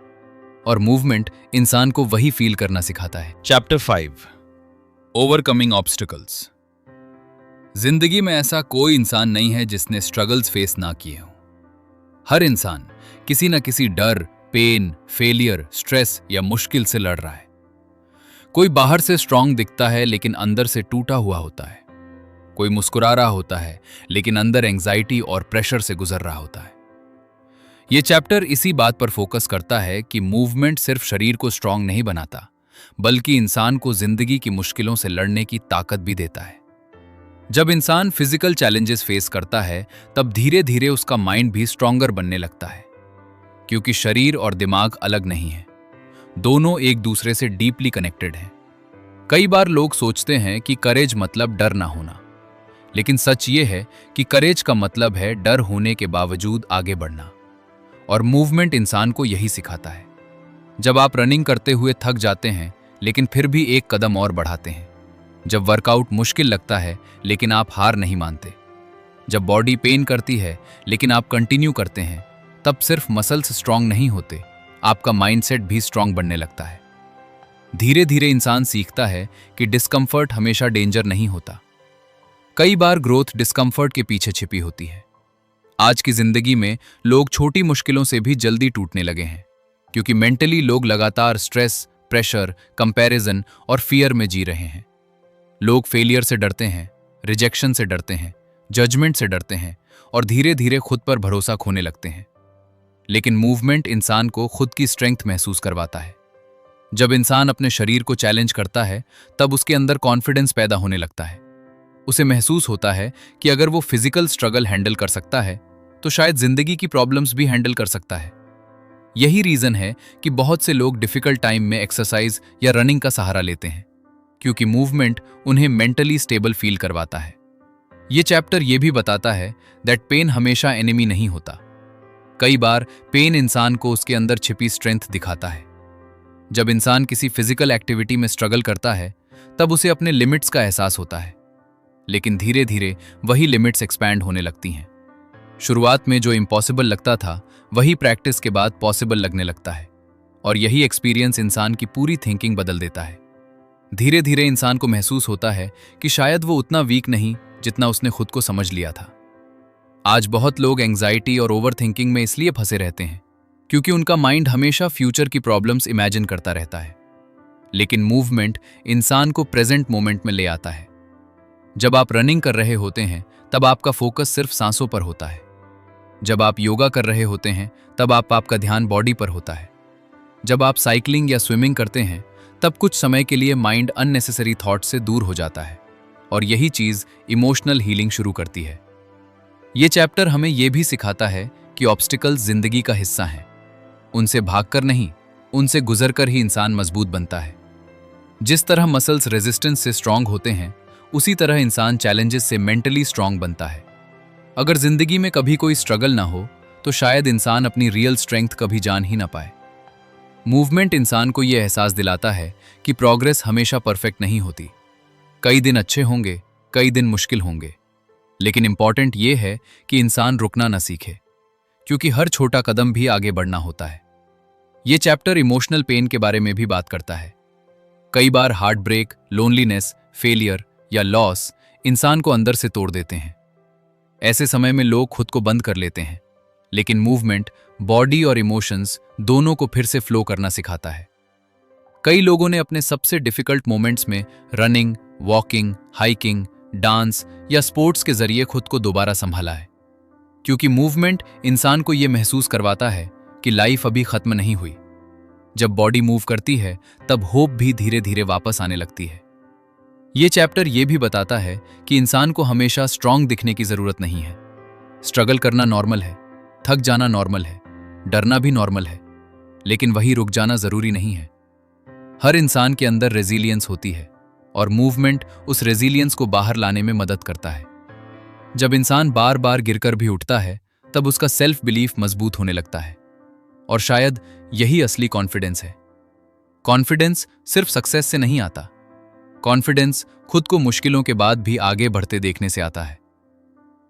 और मूवमेंट इंसान को वही फील करना सिखाता है। Chapter 5 overcoming obstacles. जिंदगी में ऐसा कोई इंसान नहीं है जिसने स्ट्रगल्स फेस ना किए हों। हर इंसान किसी न किसी डर, पेन, फेलियर, स्ट्रेस या मुश्किल से लड़ रहा है। कोई बाहर से स्ट्रांग दिखता है लेकिन अंदर से टूटा हुआ होता है। कोई मुस्कुरा रहा होता है लेकिन अंदर एंग्जाइटी और प्रेशर से गुजर रहा होता है। यह चैप्टर इसी बात पर फोकस करता है कि मूवमेंट सिर्फ शरीर को स्ट्रांग नहीं बनाता, बल्कि इंसान को जिंदगी की मुश्किलों से लड़ने की ताकत भी देता है। जब इंसान फिजिकल चैलेंजेस फेस करता है, तब धीरे धीरे उसका माइंड भी स्ट्रांगर बनने लगता है, क्योंकि शरीर और दिमाग अलग नहीं है, दोनों एक दूसरे से डीपली कनेक्टेड हैं। कई बार लोग सोचते हैं कि करेज मतलब डर ना होना, लेकिन सच ये है कि करेज का मतलब है डर होने के बावजूद आगे बढ़ना, और मूवमेंट इंसान को यही सिखाता है। जब आप रनिंग करते हुए थक जाते हैं लेकिन फिर भी एक कदम और बढ़ाते हैं, जब वर्कआउट मुश्किल लगता है लेकिन आप हार नहीं मानते, जब बॉडी पेन करती है लेकिन आप कंटिन्यू करते हैं, तब सिर्फ मसल्स स्ट्रांग नहीं होते, आपका माइंडसेट भी स्ट्रांग बनने लगता है। धीरे धीरे इंसान सीखता है कि डिस्कम्फर्ट हमेशा डेंजर नहीं होता। कई बार ग्रोथ डिस्कम्फर्ट के पीछे छिपी होती है। आज की जिंदगी में लोग छोटी मुश्किलों से भी जल्दी टूटने लगे हैं, क्योंकि मेंटली लोग लगातार स्ट्रेस, प्रेशर, कंपैरिजन और फियर में जी रहे हैं। लोग फेलियर से डरते हैं, रिजेक्शन से डरते हैं, जजमेंट से डरते हैं और धीरे धीरे खुद पर भरोसा खोने लगते हैं। लेकिन मूवमेंट इंसान को खुद की स्ट्रेंथ महसूस करवाता है। जब इंसान अपने शरीर को चैलेंज करता है, तब उसके अंदर कॉन्फिडेंस पैदा होने लगता है। उसे महसूस होता है कि अगर वो फिजिकल स्ट्रगल हैंडल कर सकता है, तो शायद जिंदगी की प्रॉब्लम्स भी हैंडल कर सकता है। यही रीजन है कि बहुत से लोग डिफिकल्ट टाइम में एक्सरसाइज या रनिंग का सहारा लेते हैं, क्योंकि मूवमेंट उन्हें मेंटली स्टेबल फील करवाता है। ये चैप्टर ये भी बताता है दैट पेन हमेशा एनिमी नहीं होता। कई बार पेन इंसान को उसके अंदर छिपी स्ट्रेंथ दिखाता है। जब इंसान किसी फिजिकल एक्टिविटी में स्ट्रगल करता है, तब उसे अपने लिमिट्स का एहसास होता है, लेकिन धीरे धीरे वही लिमिट्स एक्सपैंड होने लगती हैं। शुरुआत में जो इम्पॉसिबल लगता था, वही प्रैक्टिस के बाद पॉसिबल लगने लगता है, और यही एक्सपीरियंस इंसान की पूरी थिंकिंग बदल देता है। धीरे धीरे इंसान को महसूस होता है कि शायद वो उतना वीक नहीं जितना उसने खुद को समझ लिया था। आज बहुत लोग एंग्जाइटी और ओवर थिंकिंग में इसलिए फंसे रहते हैं क्योंकि उनका माइंड हमेशा फ्यूचर की प्रॉब्लम्स इमेजिन करता रहता है। लेकिन मूवमेंट इंसान को प्रेजेंट मोमेंट में ले आता है। जब आप रनिंग कर रहे होते हैं, तब आपका फोकस सिर्फ सांसों पर होता है। जब आप योगा कर रहे होते हैं, तब आपका ध्यान बॉडी पर होता है। जब आप साइकिलिंग या स्विमिंग करते हैं, तब कुछ समय के लिए माइंड अननेसेसरी थॉट से दूर हो जाता है, और यही चीज इमोशनल हीलिंग शुरू करती है। ये चैप्टर हमें यह भी सिखाता है कि ऑब्स्टिकल्स जिंदगी का हिस्सा हैं। उनसे भागकर नहीं, उनसे गुजरकर ही इंसान मजबूत बनता है। जिस तरह मसल्स रेजिस्टेंस से स्ट्रांग होते हैं, उसी तरह इंसान चैलेंजेस से मेंटली स्ट्रांग बनता है। अगर जिंदगी में कभी कोई स्ट्रगल ना हो, तो शायद इंसान अपनी रियल स्ट्रेंथ कभी जान ही ना पाए। मूवमेंट इंसान को यह एहसास दिलाता है कि प्रोग्रेस हमेशा परफेक्ट नहीं होती। कई दिन अच्छे होंगे, कई दिन मुश्किल होंगे, लेकिन इंपॉर्टेंट यह है कि इंसान रुकना ना सीखे, क्योंकि हर छोटा कदम भी आगे बढ़ना होता है। यह चैप्टर इमोशनल पेन के बारे में भी बात करता है। कई बार हार्ट ब्रेक, लोनलीनेस, फेलियर या लॉस इंसान को अंदर से तोड़ देते हैं। ऐसे समय में लोग खुद को बंद कर लेते हैं, लेकिन मूवमेंट बॉडी और इमोशंस दोनों को फिर से फ्लो करना सिखाता है। कई लोगों ने अपने सबसे डिफिकल्ट मोमेंट्स में रनिंग, वॉकिंग, हाइकिंग, डांस या स्पोर्ट्स के जरिए खुद को दोबारा संभाला है, क्योंकि मूवमेंट इंसान को यह महसूस करवाता है कि लाइफ अभी खत्म नहीं हुई। जब बॉडी मूव करती है, तब होप भी धीरे धीरे वापस आने लगती है। ये चैप्टर ये भी बताता है कि इंसान को हमेशा स्ट्रांग दिखने की जरूरत नहीं है। स्ट्रगल करना नॉर्मल है, थक जाना नॉर्मल है, डरना भी नॉर्मल है, लेकिन वही रुक जाना जरूरी नहीं है। हर इंसान के अंदर रेजिलियंस होती है और मूवमेंट उस रेजिलियंस को बाहर लाने में मदद करता है। जब इंसान बार बार गिरकर भी उठता है, तब उसका सेल्फ बिलीफ मजबूत होने लगता है। और शायद यही असली कॉन्फिडेंस है। कॉन्फिडेंस सिर्फ सक्सेस से नहीं आता। कॉन्फिडेंस खुद को मुश्किलों के बाद भी आगे बढ़ते देखने से आता है।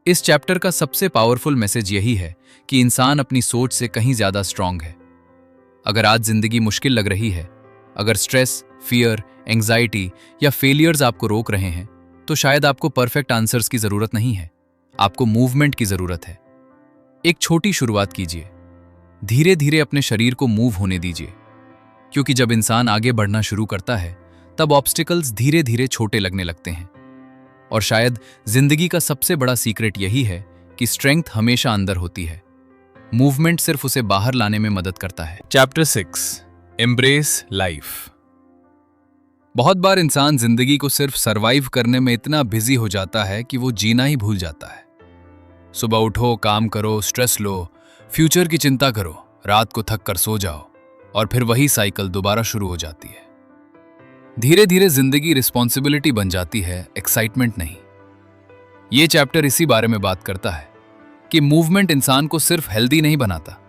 इस चैप्टर का सबसे पावरफुल मैसेज यही है कि इंसान अपनी सोच से कहीं ज्यादा स्ट्रांग है। अगर आज जिंदगी मुश्किल लग रही है, अगर स्ट्रेस, फियर, एंजाइटी या फेलियर्स आपको रोक रहे हैं, तो शायद आपको परफेक्ट आंसर्स की जरूरत नहीं है, आपको मूवमेंट की जरूरत है। एक छोटी शुरुआत कीजिए, धीरे धीरे अपने शरीर को मूव होने दीजिए, क्योंकि जब इंसान आगे बढ़ना शुरू करता है, तब ऑब्स्टिकल्स धीरे धीरे छोटे लगने लगते हैं। और शायद जिंदगी का सबसे बड़ा सीक्रेट यही है कि स्ट्रेंथ हमेशा अंदर होती है, मूवमेंट सिर्फ उसे बाहर लाने में मदद करता है। Chapter 6, embrace life. बहुत बार इंसान जिंदगी को सिर्फ सरवाइव करने में इतना बिजी हो जाता है कि वो जीना ही भूल जाता है। सुबह उठो, काम करो, स्ट्रेस लो, फ्यूचर की चिंता करो, रात को थक कर सो जाओ, और फिर वही साइकिल दोबारा शुरू हो जाती है। धीरे धीरे जिंदगी रिस्पॉन्सिबिलिटी बन जाती है, एक्साइटमेंट नहीं। ये चैप्टर इसी बारे में बात करता है कि मूवमेंट इंसान को सिर्फ हेल्दी नहीं बनाता,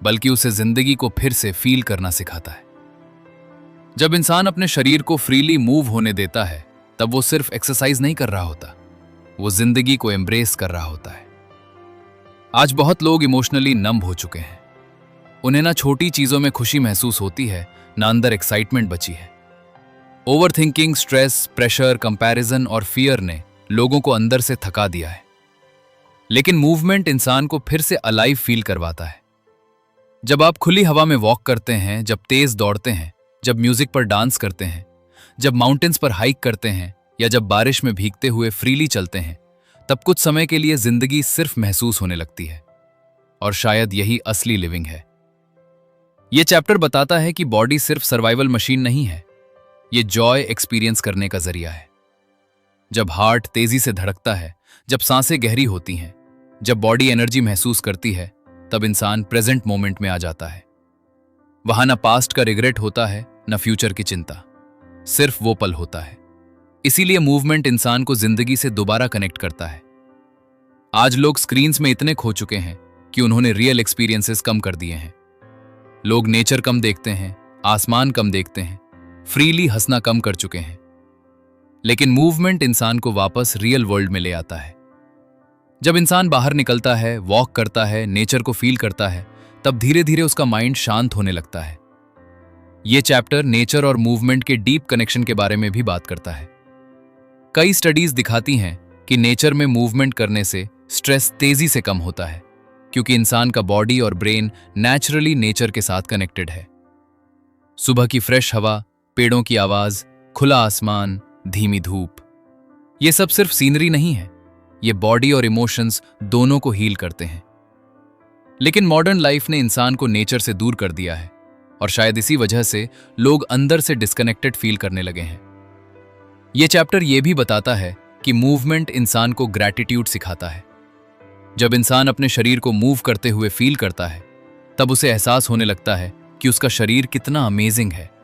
बल्कि उसे जिंदगी को फिर से फील करना सिखाता है। जब इंसान अपने शरीर को फ्रीली मूव होने देता है, तब वो सिर्फ एक्सरसाइज नहीं कर रहा होता, वो जिंदगी को एम्ब्रेस कर रहा होता है। आज बहुत लोग इमोशनली नंब हो चुके हैं। उन्हें ना छोटी चीजों में खुशी महसूस होती है, ना अंदर एक्साइटमेंट बची है। ओवरथिंकिंग, स्ट्रेस, प्रेशर, कंपैरिजन और फियर ने लोगों को अंदर से थका दिया है। लेकिन मूवमेंट इंसान को फिर से अलाइव फील करवाता है। जब आप खुली हवा में वॉक करते हैं, जब तेज दौड़ते हैं, जब म्यूजिक पर डांस करते हैं, जब माउंटेन्स पर हाइक करते हैं, या जब बारिश में भीगते हुए फ्रीली चलते हैं, तब कुछ समय के लिए जिंदगी सिर्फ महसूस होने लगती है। और शायद यही असली लिविंग है। यह चैप्टर बताता है कि बॉडी सिर्फ सर्वाइवल मशीन नहीं है, ये जॉय एक्सपीरियंस करने का जरिया है। जब हार्ट तेजी से धड़कता है, जब सांसें गहरी होती हैं, जब बॉडी एनर्जी महसूस करती है, तब इंसान प्रेजेंट मोमेंट में आ जाता है। वहां ना पास्ट का रिग्रेट होता है, ना फ्यूचर की चिंता, सिर्फ वो पल होता है। इसीलिए मूवमेंट इंसान को जिंदगी से दोबारा कनेक्ट करता है। आज लोग स्क्रीन्स में इतने खो चुके हैं कि उन्होंने रियल एक्सपीरियंसेस कम कर दिए हैं। लोग नेचर कम देखते हैं, आसमान कम देखते हैं, फ्रीली हंसना कम कर चुके हैं। लेकिन मूवमेंट इंसान को वापस रियल वर्ल्ड में ले आता है। जब इंसान बाहर निकलता है, वॉक करता है, नेचर को फील करता है, तब धीरे धीरे उसका माइंड शांत होने लगता है। यह चैप्टर नेचर और मूवमेंट के डीप कनेक्शन के बारे में भी बात करता है। कई स्टडीज दिखाती हैं कि नेचर में मूवमेंट करने से स्ट्रेस तेजी से कम होता है, क्योंकि इंसान का बॉडी और ब्रेन नेचुरली नेचर के साथ कनेक्टेड है। सुबह की फ्रेश हवा, पेड़ों की आवाज, खुला आसमान, धीमी धूप, ये सब सिर्फ सीनरी नहीं है, ये बॉडी और इमोशंस दोनों को हील करते हैं। लेकिन मॉडर्न लाइफ ने इंसान को नेचर से दूर कर दिया है, और शायद इसी वजह से लोग अंदर से डिस्कनेक्टेड फील करने लगे हैं। यह चैप्टर यह भी बताता है कि मूवमेंट इंसान को ग्रैटिट्यूड सिखाता है। जब इंसान अपने शरीर को मूव करते हुए फील करता है, तब उसे एहसास होने लगता है कि उसका शरीर कितना अमेजिंग है।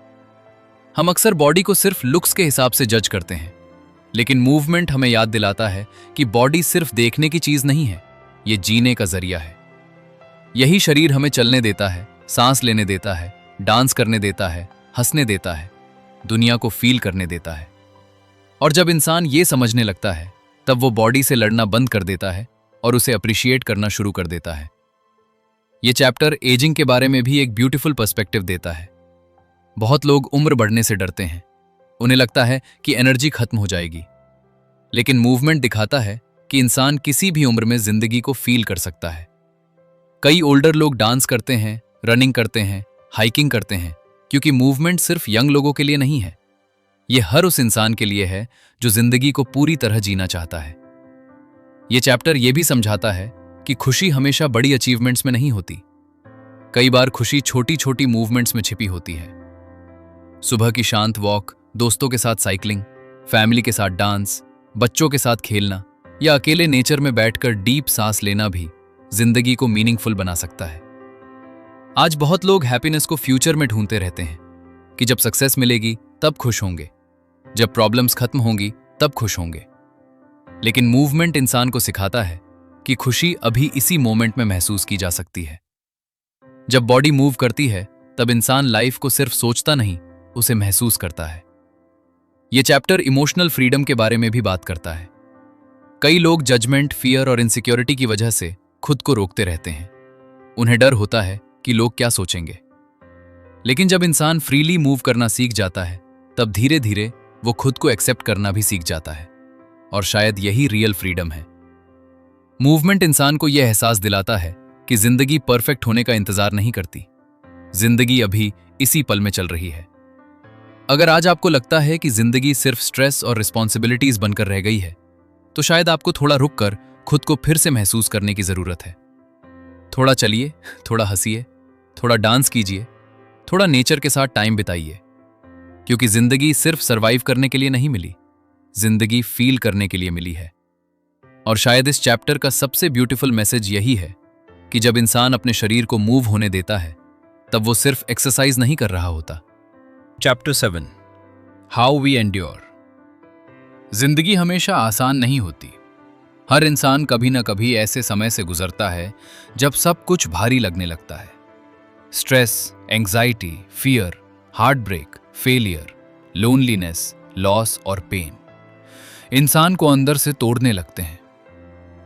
हम अक्सर बॉडी को सिर्फ लुक्स के हिसाब से जज करते हैं, लेकिन मूवमेंट हमें याद दिलाता है कि बॉडी सिर्फ देखने की चीज नहीं है, ये जीने का जरिया है। यही शरीर हमें चलने देता है, सांस लेने देता है, डांस करने देता है, हंसने देता है, दुनिया को फील करने देता है। और जब इंसान ये समझने लगता है, तब वो बॉडी से लड़ना बंद कर देता है और उसे अप्रिशिएट करना शुरू कर देता है। ये चैप्टर एजिंग के बारे में भी एक ब्यूटीफुल पर्सपेक्टिव देता है। बहुत लोग उम्र बढ़ने से डरते हैं, उन्हें लगता है कि एनर्जी खत्म हो जाएगी। लेकिन मूवमेंट दिखाता है कि इंसान किसी भी उम्र में जिंदगी को फील कर सकता है। कई ओल्डर लोग डांस करते हैं, रनिंग करते हैं, हाइकिंग करते हैं, क्योंकि मूवमेंट सिर्फ यंग लोगों के लिए नहीं है, ये हर उस इंसान के लिए है जो जिंदगी को पूरी तरह जीना चाहता है। ये चैप्टर यह भी समझाता है कि खुशी हमेशा बड़ी अचीवमेंट्स में नहीं होती। कई बार खुशी छोटी छोटी मूवमेंट्स में छिपी होती है। सुबह की शांत वॉक, दोस्तों के साथ साइकिलिंग, फैमिली के साथ डांस, बच्चों के साथ खेलना या अकेले नेचर में बैठकर डीप सांस लेना भी जिंदगी को मीनिंगफुल बना सकता है। आज बहुत लोग हैप्पीनेस को फ्यूचर में ढूंढते रहते हैं कि जब सक्सेस मिलेगी तब खुश होंगे, जब प्रॉब्लम्स खत्म होंगी तब खुश होंगे। लेकिन मूवमेंट इंसान को सिखाता है कि खुशी अभी इसी मोमेंट में महसूस की जा सकती है। जब बॉडी मूव करती है तब इंसान लाइफ को सिर्फ सोचता नहीं, उसे महसूस करता है। यह चैप्टर इमोशनल फ्रीडम के बारे में भी बात करता है। कई लोग जजमेंट, फियर और इनसिक्योरिटी की वजह से खुद को रोकते रहते हैं। उन्हें डर होता है कि लोग क्या सोचेंगे। लेकिन जब इंसान फ्रीली मूव करना सीख जाता है तब धीरे धीरे वो खुद को एक्सेप्ट करना भी सीख जाता है, और शायद यही रियल फ्रीडम है। मूवमेंट इंसान को यह एहसास दिलाता है कि जिंदगी परफेक्ट होने का इंतजार नहीं करती, जिंदगी अभी इसी पल में चल रही है। अगर आज आपको लगता है कि जिंदगी सिर्फ स्ट्रेस और रिस्पॉन्सिबिलिटीज बनकर रह गई है, तो शायद आपको थोड़ा रुक कर खुद को फिर से महसूस करने की जरूरत है। थोड़ा चलिए, थोड़ा हंसिए, थोड़ा डांस कीजिए, थोड़ा नेचर के साथ टाइम बिताइए, क्योंकि जिंदगी सिर्फ सरवाइव करने के लिए नहीं मिली, जिंदगी फील करने के लिए मिली है। और शायद इस चैप्टर का सबसे ब्यूटीफुल मैसेज यही है कि जब इंसान अपने शरीर को मूव होने देता है तब वो सिर्फ एक्सरसाइज नहीं कर रहा होता। Chapter 7, how we endure. जिंदगी हमेशा आसान नहीं होती। हर इंसान कभी ना कभी ऐसे समय से गुजरता है जब सब कुछ भारी लगने लगता है। Stress, anxiety, fear, heart break, failure, loneliness, loss और पेन इंसान को अंदर से तोड़ने लगते हैं।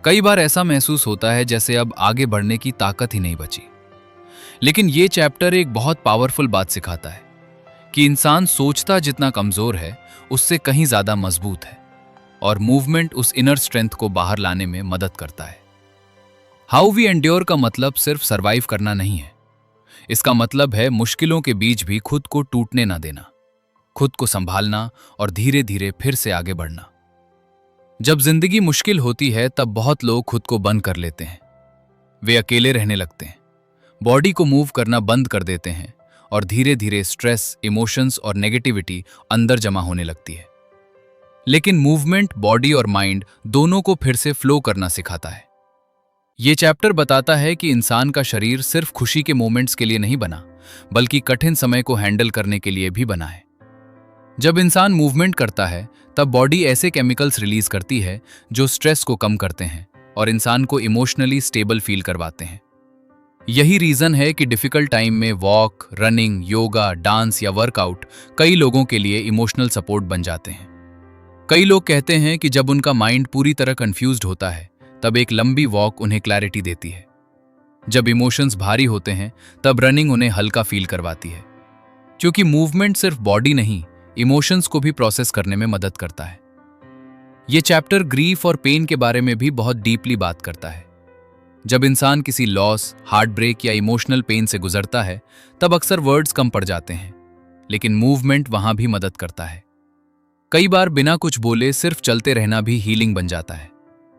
कई बार ऐसा महसूस होता है जैसे अब आगे बढ़ने की ताकत ही नहीं बची। लेकिन ये चैप्टर एक बहुत पावरफुल बात सिखाता है कि इंसान सोचता जितना कमजोर है उससे कहीं ज्यादा मजबूत है, और मूवमेंट उस इनर स्ट्रेंथ को बाहर लाने में मदद करता है। हाउ वी एंड्योर का मतलब सिर्फ सरवाइव करना नहीं है। इसका मतलब है मुश्किलों के बीच भी खुद को टूटने ना देना, खुद को संभालना और धीरे धीरे फिर से आगे बढ़ना। जब जिंदगी मुश्किल होती है तब बहुत लोग खुद को बंद कर लेते हैं। वे अकेले रहने लगते हैं, बॉडी को मूव करना बंद कर देते हैं, और धीरे धीरे स्ट्रेस, इमोशंस और नेगेटिविटी अंदर जमा होने लगती है। लेकिन मूवमेंट बॉडी और माइंड दोनों को फिर से फ्लो करना सिखाता है। ये चैप्टर बताता है कि इंसान का शरीर सिर्फ खुशी के मोमेंट्स के लिए नहीं बना, बल्कि कठिन समय को हैंडल करने के लिए भी बना है। जब इंसान मूवमेंट करता है तब बॉडी ऐसे केमिकल्स रिलीज करती है जो स्ट्रेस को कम करते हैं और इंसान को इमोशनली स्टेबल फील करवाते हैं। यही रीजन है कि डिफिकल्ट टाइम में वॉक, रनिंग, योगा, डांस या वर्कआउट कई लोगों के लिए इमोशनल सपोर्ट बन जाते हैं। कई लोग कहते हैं कि जब उनका माइंड पूरी तरह कंफ्यूज्ड होता है तब एक लंबी वॉक उन्हें क्लैरिटी देती है। जब इमोशंस भारी होते हैं तब रनिंग उन्हें हल्का फील करवाती है, क्योंकि मूवमेंट सिर्फ बॉडी नहीं, इमोशंस को भी प्रोसेस करने में मदद करता है। यह चैप्टर ग्रीफ और पेन के बारे में भी बहुत डीपली बात करता है। जब इंसान किसी लॉस, हार्ट ब्रेक या इमोशनल पेन से गुजरता है तब अक्सर वर्ड्स कम पड़ जाते हैं, लेकिन मूवमेंट वहां भी मदद करता है। कई बार बिना कुछ बोले सिर्फ चलते रहना भी हीलिंग बन जाता है,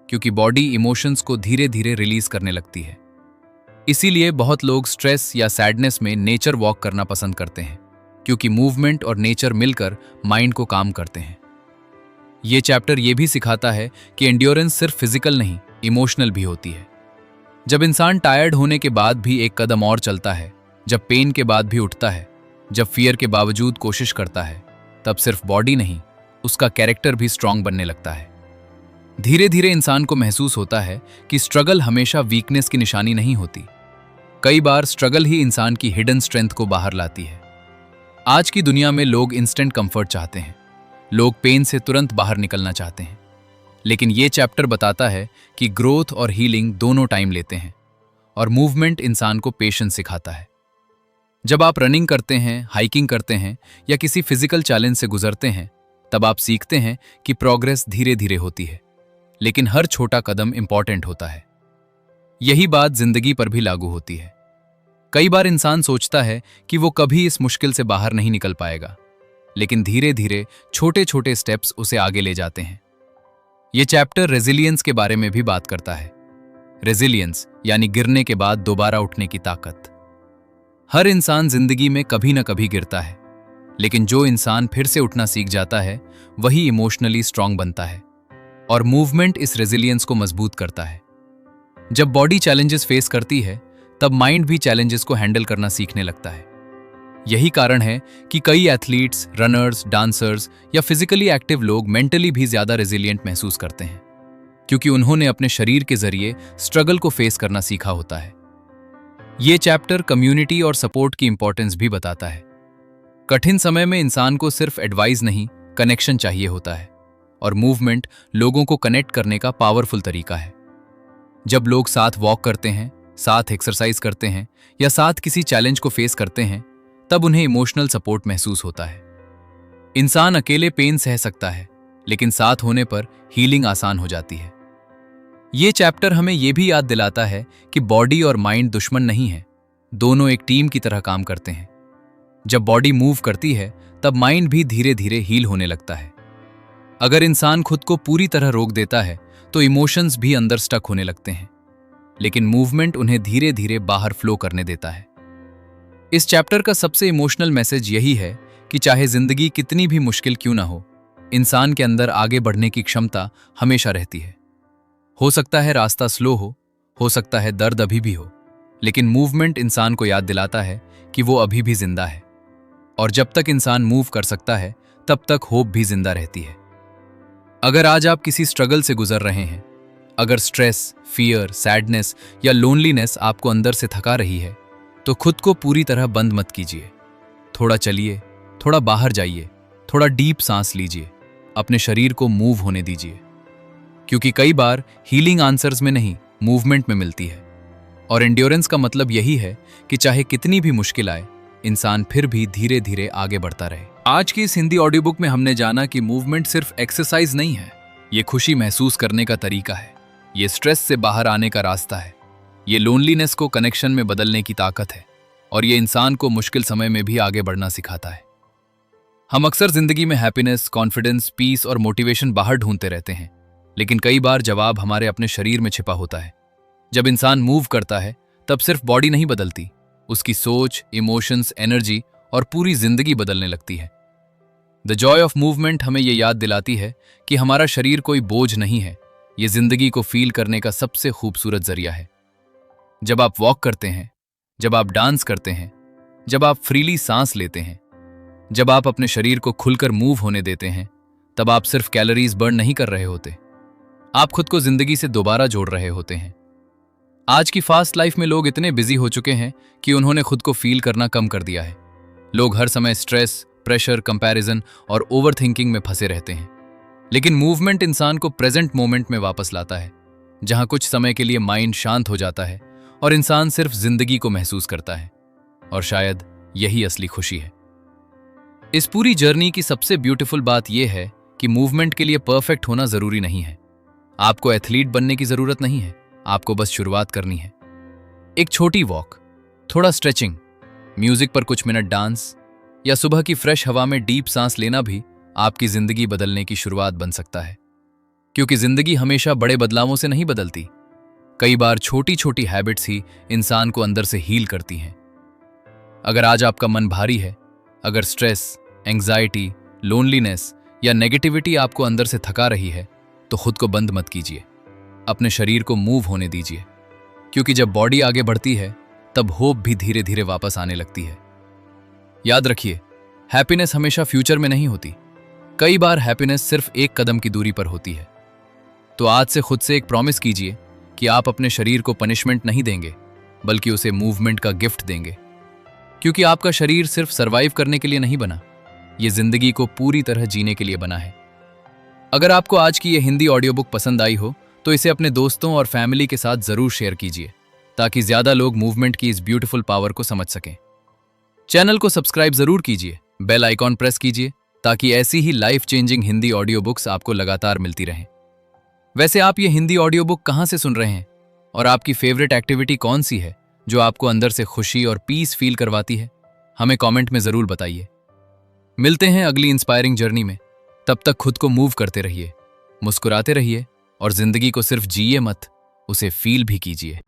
क्योंकि बॉडी इमोशंस को धीरे धीरे रिलीज करने लगती है। इसीलिए बहुत लोग स्ट्रेस या सैडनेस में नेचर वॉक करना पसंद करते हैं, क्योंकि मूवमेंट और नेचर मिलकर माइंड को काम करते हैं। ये चैप्टर ये भी सिखाता है कि एंड्योरेंस सिर्फ फिजिकल नहीं, इमोशनल भी होती है। जब इंसान टायर्ड होने के बाद भी एक कदम और चलता है, जब पेन के बाद भी उठता है, जब फियर के बावजूद कोशिश करता है, तब सिर्फ बॉडी नहीं, उसका कैरेक्टर भी स्ट्रांग बनने लगता है। धीरे धीरे इंसान को महसूस होता है कि स्ट्रगल हमेशा वीकनेस की निशानी नहीं होती। कई बार स्ट्रगल ही इंसान की हिडन स्ट्रेंथ को बाहर लाती है। आज की दुनिया में लोग इंस्टेंट कंफर्ट चाहते हैं, लोग पेन से तुरंत बाहर निकलना चाहते हैं। लेकिन ये चैप्टर बताता है कि ग्रोथ और हीलिंग दोनों टाइम लेते हैं, और मूवमेंट इंसान को पेशेंस सिखाता है। जब आप रनिंग करते हैं, हाइकिंग करते हैं या किसी फिजिकल चैलेंज से गुजरते हैं, तब आप सीखते हैं कि प्रोग्रेस धीरे धीरे होती है, लेकिन हर छोटा कदम इंपॉर्टेंट होता है। यही बात जिंदगी पर भी लागू होती है। कई बार इंसान सोचता है कि वो कभी इस मुश्किल से बाहर नहीं निकल पाएगा, लेकिन धीरे धीरे छोटे छोटे स्टेप्स उसे आगे ले जाते हैं। ये चैप्टर रेजिलियंस के बारे में भी बात करता है। रेजिलियंस यानी गिरने के बाद दोबारा उठने की ताकत। हर इंसान जिंदगी में कभी ना कभी गिरता है, लेकिन जो इंसान फिर से उठना सीख जाता है वही इमोशनली स्ट्रांग बनता है, और मूवमेंट इस रेजिलियंस को मजबूत करता है। जब बॉडी चैलेंजेस फेस करती है तब माइंड भी चैलेंजेस को हैंडल करना सीखने लगता है। यही कारण है कि कई एथलीट्स, रनर्स, डांसर्स या फिजिकली एक्टिव लोग मेंटली भी ज्यादा रेजिलिएंट महसूस करते हैं, क्योंकि उन्होंने अपने शरीर के जरिए स्ट्रगल को फेस करना सीखा होता है। ये चैप्टर कम्युनिटी और सपोर्ट की इंपॉर्टेंस भी बताता है। कठिन समय में इंसान को सिर्फ एडवाइस नहीं, कनेक्शन चाहिए होता है, और मूवमेंट लोगों को कनेक्ट करने का पावरफुल तरीका है। जब लोग साथ वॉक करते हैं, साथ एक्सरसाइज करते हैं या साथ किसी चैलेंज को फेस करते हैं, तब उन्हें इमोशनल सपोर्ट महसूस होता है। इंसान अकेले पेन सह सकता है, लेकिन साथ होने पर हीलिंग आसान हो जाती है। ये चैप्टर हमें यह भी याद दिलाता है कि बॉडी और माइंड दुश्मन नहीं है, दोनों एक टीम की तरह काम करते हैं। जब बॉडी मूव करती है तब माइंड भी धीरे धीरे हील होने लगता है। अगर इंसान खुद को पूरी तरह रोक देता है तो इमोशंस भी अंदर स्टक होने लगते हैं, लेकिन मूवमेंट उन्हें धीरे धीरे बाहर फ्लो करने देता है। इस चैप्टर का सबसे इमोशनल मैसेज यही है कि चाहे जिंदगी कितनी भी मुश्किल क्यों ना हो, इंसान के अंदर आगे बढ़ने की क्षमता हमेशा रहती है। हो सकता है रास्ता स्लो हो सकता है दर्द अभी भी हो, लेकिन मूवमेंट इंसान को याद दिलाता है कि वो अभी भी जिंदा है, और जब तक इंसान मूव कर सकता है तब तक होप भी जिंदा रहती है। अगर आज आप किसी स्ट्रगल से गुजर रहे हैं, अगर स्ट्रेस, फियर, सैडनेस या लोनलीनेस आपको अंदर से थका रही है, तो खुद को पूरी तरह बंद मत कीजिए। थोड़ा चलिए, थोड़ा बाहर जाइए, थोड़ा डीप सांस लीजिए, अपने शरीर को मूव होने दीजिए, क्योंकि कई बार हीलिंग आंसर्स में नहीं, मूवमेंट में मिलती है। और एंड्योरेंस का मतलब यही है कि चाहे कितनी भी मुश्किल आए, इंसान फिर भी धीरे धीरे आगे बढ़ता रहे। आज की इस हिंदी ऑडियो बुक में हमने जाना कि मूवमेंट सिर्फ एक्सरसाइज नहीं है, ये खुशी महसूस करने का तरीका है, ये स्ट्रेस से बाहर आने का रास्ता है, ये लोनलीनेस को कनेक्शन में बदलने की ताकत है, और ये इंसान को मुश्किल समय में भी आगे बढ़ना सिखाता है। हम अक्सर जिंदगी में हैप्पीनेस, कॉन्फिडेंस, पीस और मोटिवेशन बाहर ढूंढते रहते हैं, लेकिन कई बार जवाब हमारे अपने शरीर में छिपा होता है। जब इंसान मूव करता है तब सिर्फ बॉडी नहीं बदलती, उसकी सोच, इमोशंस, एनर्जी और पूरी जिंदगी बदलने लगती है। द जॉय ऑफ मूवमेंट हमें यह याद दिलाती है कि हमारा शरीर कोई बोझ नहीं है, ये जिंदगी को फील करने का सबसे खूबसूरत जरिया है। जब आप वॉक करते हैं, जब आप डांस करते हैं, जब आप फ्रीली सांस लेते हैं, जब आप अपने शरीर को खुलकर मूव होने देते हैं, तब आप सिर्फ कैलोरीज बर्न नहीं कर रहे होते, आप खुद को जिंदगी से दोबारा जोड़ रहे होते हैं। आज की फास्ट लाइफ में लोग इतने बिजी हो चुके हैं कि उन्होंने खुद को फील करना कम कर दिया है। लोग हर समय स्ट्रेस, प्रेशर, कंपैरिजन और ओवरथिंकिंग में फंसे रहते हैं, लेकिन मूवमेंट इंसान को प्रेजेंट मोमेंट में वापस लाता है, जहां कुछ समय के लिए माइंड शांत हो जाता है और इंसान सिर्फ जिंदगी को महसूस करता है, और शायद यही असली खुशी है। इस पूरी जर्नी की सबसे ब्यूटीफुल बात यह है कि मूवमेंट के लिए परफेक्ट होना जरूरी नहीं है। आपको एथलीट बनने की जरूरत नहीं है, आपको बस शुरुआत करनी है। एक छोटी वॉक, थोड़ा स्ट्रेचिंग, म्यूजिक पर कुछ मिनट डांस या सुबह की फ्रेश हवा में डीप सांस लेना भी आपकी जिंदगी बदलने की शुरुआत बन सकता है, क्योंकि जिंदगी हमेशा बड़े बदलावों से नहीं बदलती, कई बार छोटी छोटी हैबिट्स ही इंसान को अंदर से हील करती हैं। अगर आज आपका मन भारी है, अगर स्ट्रेस, एंग्जाइटी, लोनलीनेस या नेगेटिविटी आपको अंदर से थका रही है, तो खुद को बंद मत कीजिए, अपने शरीर को मूव होने दीजिए, क्योंकि जब बॉडी आगे बढ़ती है तब होप भी धीरे धीरे वापस आने लगती है। याद रखिए, हैप्पीनेस हमेशा फ्यूचर में नहीं होती, कई बार हैप्पीनेस सिर्फ एक कदम की दूरी पर होती है। तो आज से खुद से एक प्रॉमिस कीजिए कि आप अपने शरीर को पनिशमेंट नहीं देंगे, बल्कि उसे मूवमेंट का गिफ्ट देंगे, क्योंकि आपका शरीर सिर्फ सर्वाइव करने के लिए नहीं बना, ये जिंदगी को पूरी तरह जीने के लिए बना है। अगर आपको आज की ये हिंदी ऑडियो बुक पसंद आई हो तो इसे अपने दोस्तों और फैमिली के साथ जरूर शेयर कीजिए, ताकि ज्यादा लोग मूवमेंट की इस ब्यूटीफुल पावर को समझ सकें। चैनल को सब्सक्राइब जरूर कीजिए, बेल आइकॉन प्रेस कीजिए, ताकि ऐसी ही life changing Hindi audio books आपको लगातार मिलती रहें। वैसे आप ये हिंदी ऑडियो बुक कहाँ से सुन रहे हैं, और आपकी फेवरेट एक्टिविटी कौन सी है जो आपको अंदर से खुशी और पीस फील करवाती है? हमें कमेंट में जरूर बताइए। मिलते हैं अगली इंस्पायरिंग जर्नी में, तब तक खुद को मूव करते रहिए, मुस्कुराते रहिए और जिंदगी को सिर्फ जिए मत, उसे फील भी कीजिए।